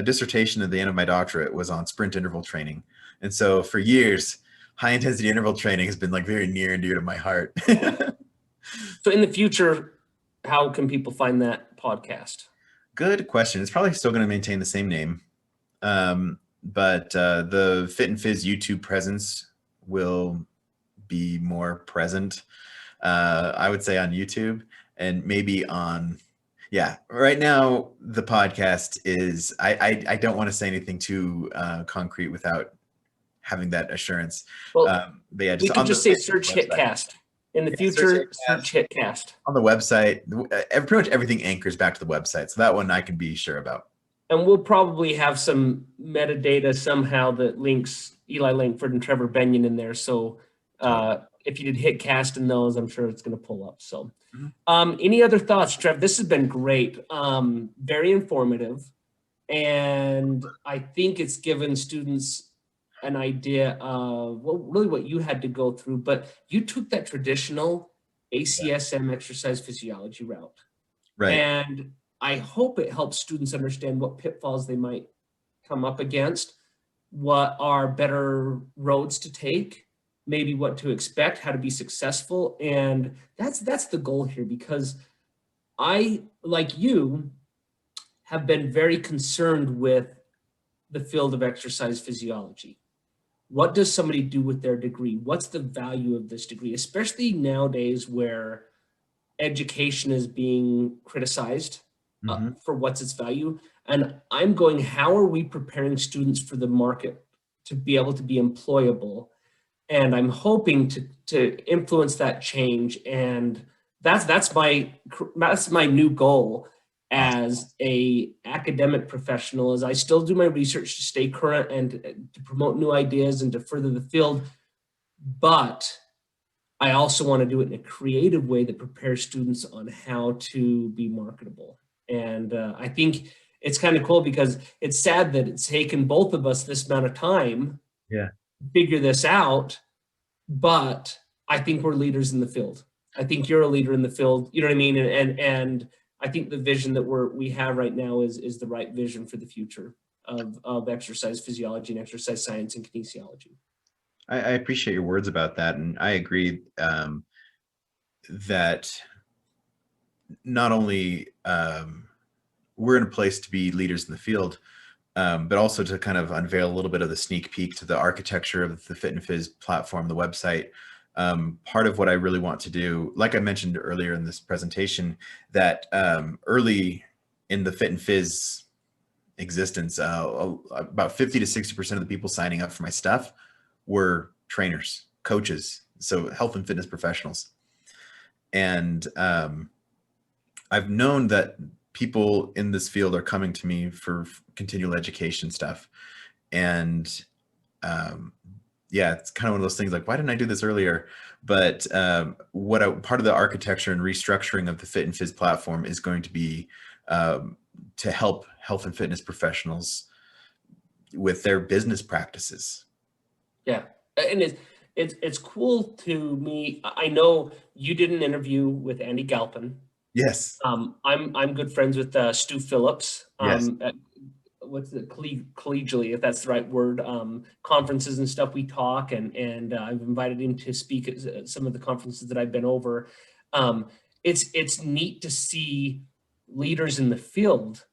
dissertation at the end of my doctorate was on sprint interval training, and so for years, high intensity interval training has been like very near and dear to my heart. so in the future, how can people find that podcast? Good question. It's probably still going to maintain the same name, but the Fit and Fizz YouTube presence will be more present. I would say on YouTube, and maybe on, yeah, right now the podcast is, I don't want to say anything too concrete without having that assurance. Well, but yeah, we could just say search website. HitCast. In the Yeah, future, search HitCast. On the website, pretty much everything anchors back to the website. So that one I can be sure about. And we'll probably have some metadata somehow that links Eli Lankford and Trevor Bennion in there. So if you did HitCast in those, I'm sure it's going to pull up. So any other thoughts, Trev? This has been great. Very informative. And I think it's given students an idea of really what you had to go through, but you took that traditional ACSM exercise physiology route. Right. And I hope it helps students understand what pitfalls they might come up against, what are better roads to take, maybe what to expect, how to be successful. And that's the goal here, because I, like you, have been very concerned with the field of exercise physiology. What does somebody do with their degree? What's the value of this degree, especially nowadays where education is being criticized for what's its value? And I'm going, how are we preparing students for the market to be able to be employable? And I'm hoping to influence that change. And that's my new goal as a academic professional, as I still do my research to stay current and to promote new ideas and to further the field. But I also want to do it in a creative way that prepares students on how to be marketable. And I think it's kind of cool, because it's sad that it's taken both of us this amount of time to figure this out. But I think we're leaders in the field. I think you're a leader in the field. You know what I mean? And I think the vision that we have right now is the right vision for the future of exercise physiology and exercise science and kinesiology. I appreciate your words about that, and I agree that not only we're in a place to be leaders in the field, but also to kind of unveil a little bit of the sneak peek to the architecture of the Fit and Fizz platform, the website. Part of what I really want to do, like I mentioned earlier in this presentation, that early in the Fit and Fizz existence, about 50 to 60% of the people signing up for my stuff were trainers, coaches, so health and fitness professionals. And I've known that people in this field are coming to me for continual education stuff. And yeah, it's kind of one of those things like, why didn't I do this earlier? But part of the architecture and restructuring of the Fit and Fizz platform is going to be to help health and fitness professionals with their business practices. Yeah, and it's cool to me. I know you did an interview with Andy Galpin, Yes. I'm good friends with Stu Phillips. Yes. What's it, collegially, if that's the right word, conferences and stuff, we talk, and I've invited him to speak at some of the conferences that I've been over. It's neat to see leaders in the field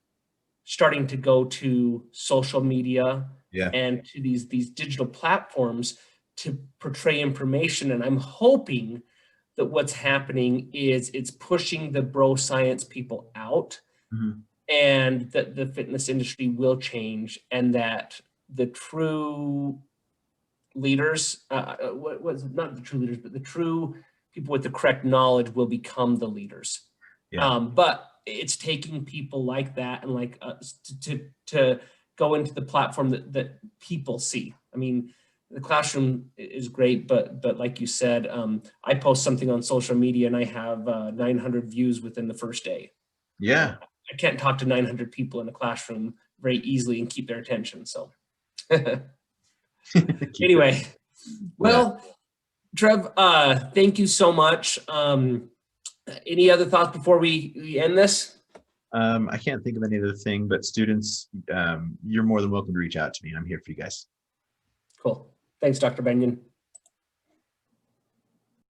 starting to go to social media Yeah. and to these digital platforms to portray information. And I'm hoping that what's happening is it's pushing the bro science people out, Mhm. and that the fitness industry will change, and that the true leaders, what was not the true leaders, but the true people with the correct knowledge will become the leaders. Yeah. But it's taking people like that and like us to go into the platform that people see. I mean, the classroom is great, but like you said, I post something on social media and I have 900 views within the first day. Yeah. I can't talk to 900 people in a classroom very easily and keep their attention. So anyway, well, Trev, thank you so much. Any other thoughts before we end this? I can't think of any other thing, but students, you're more than welcome to reach out to me. I'm here for you guys. Cool. Thanks, Dr. Bennion.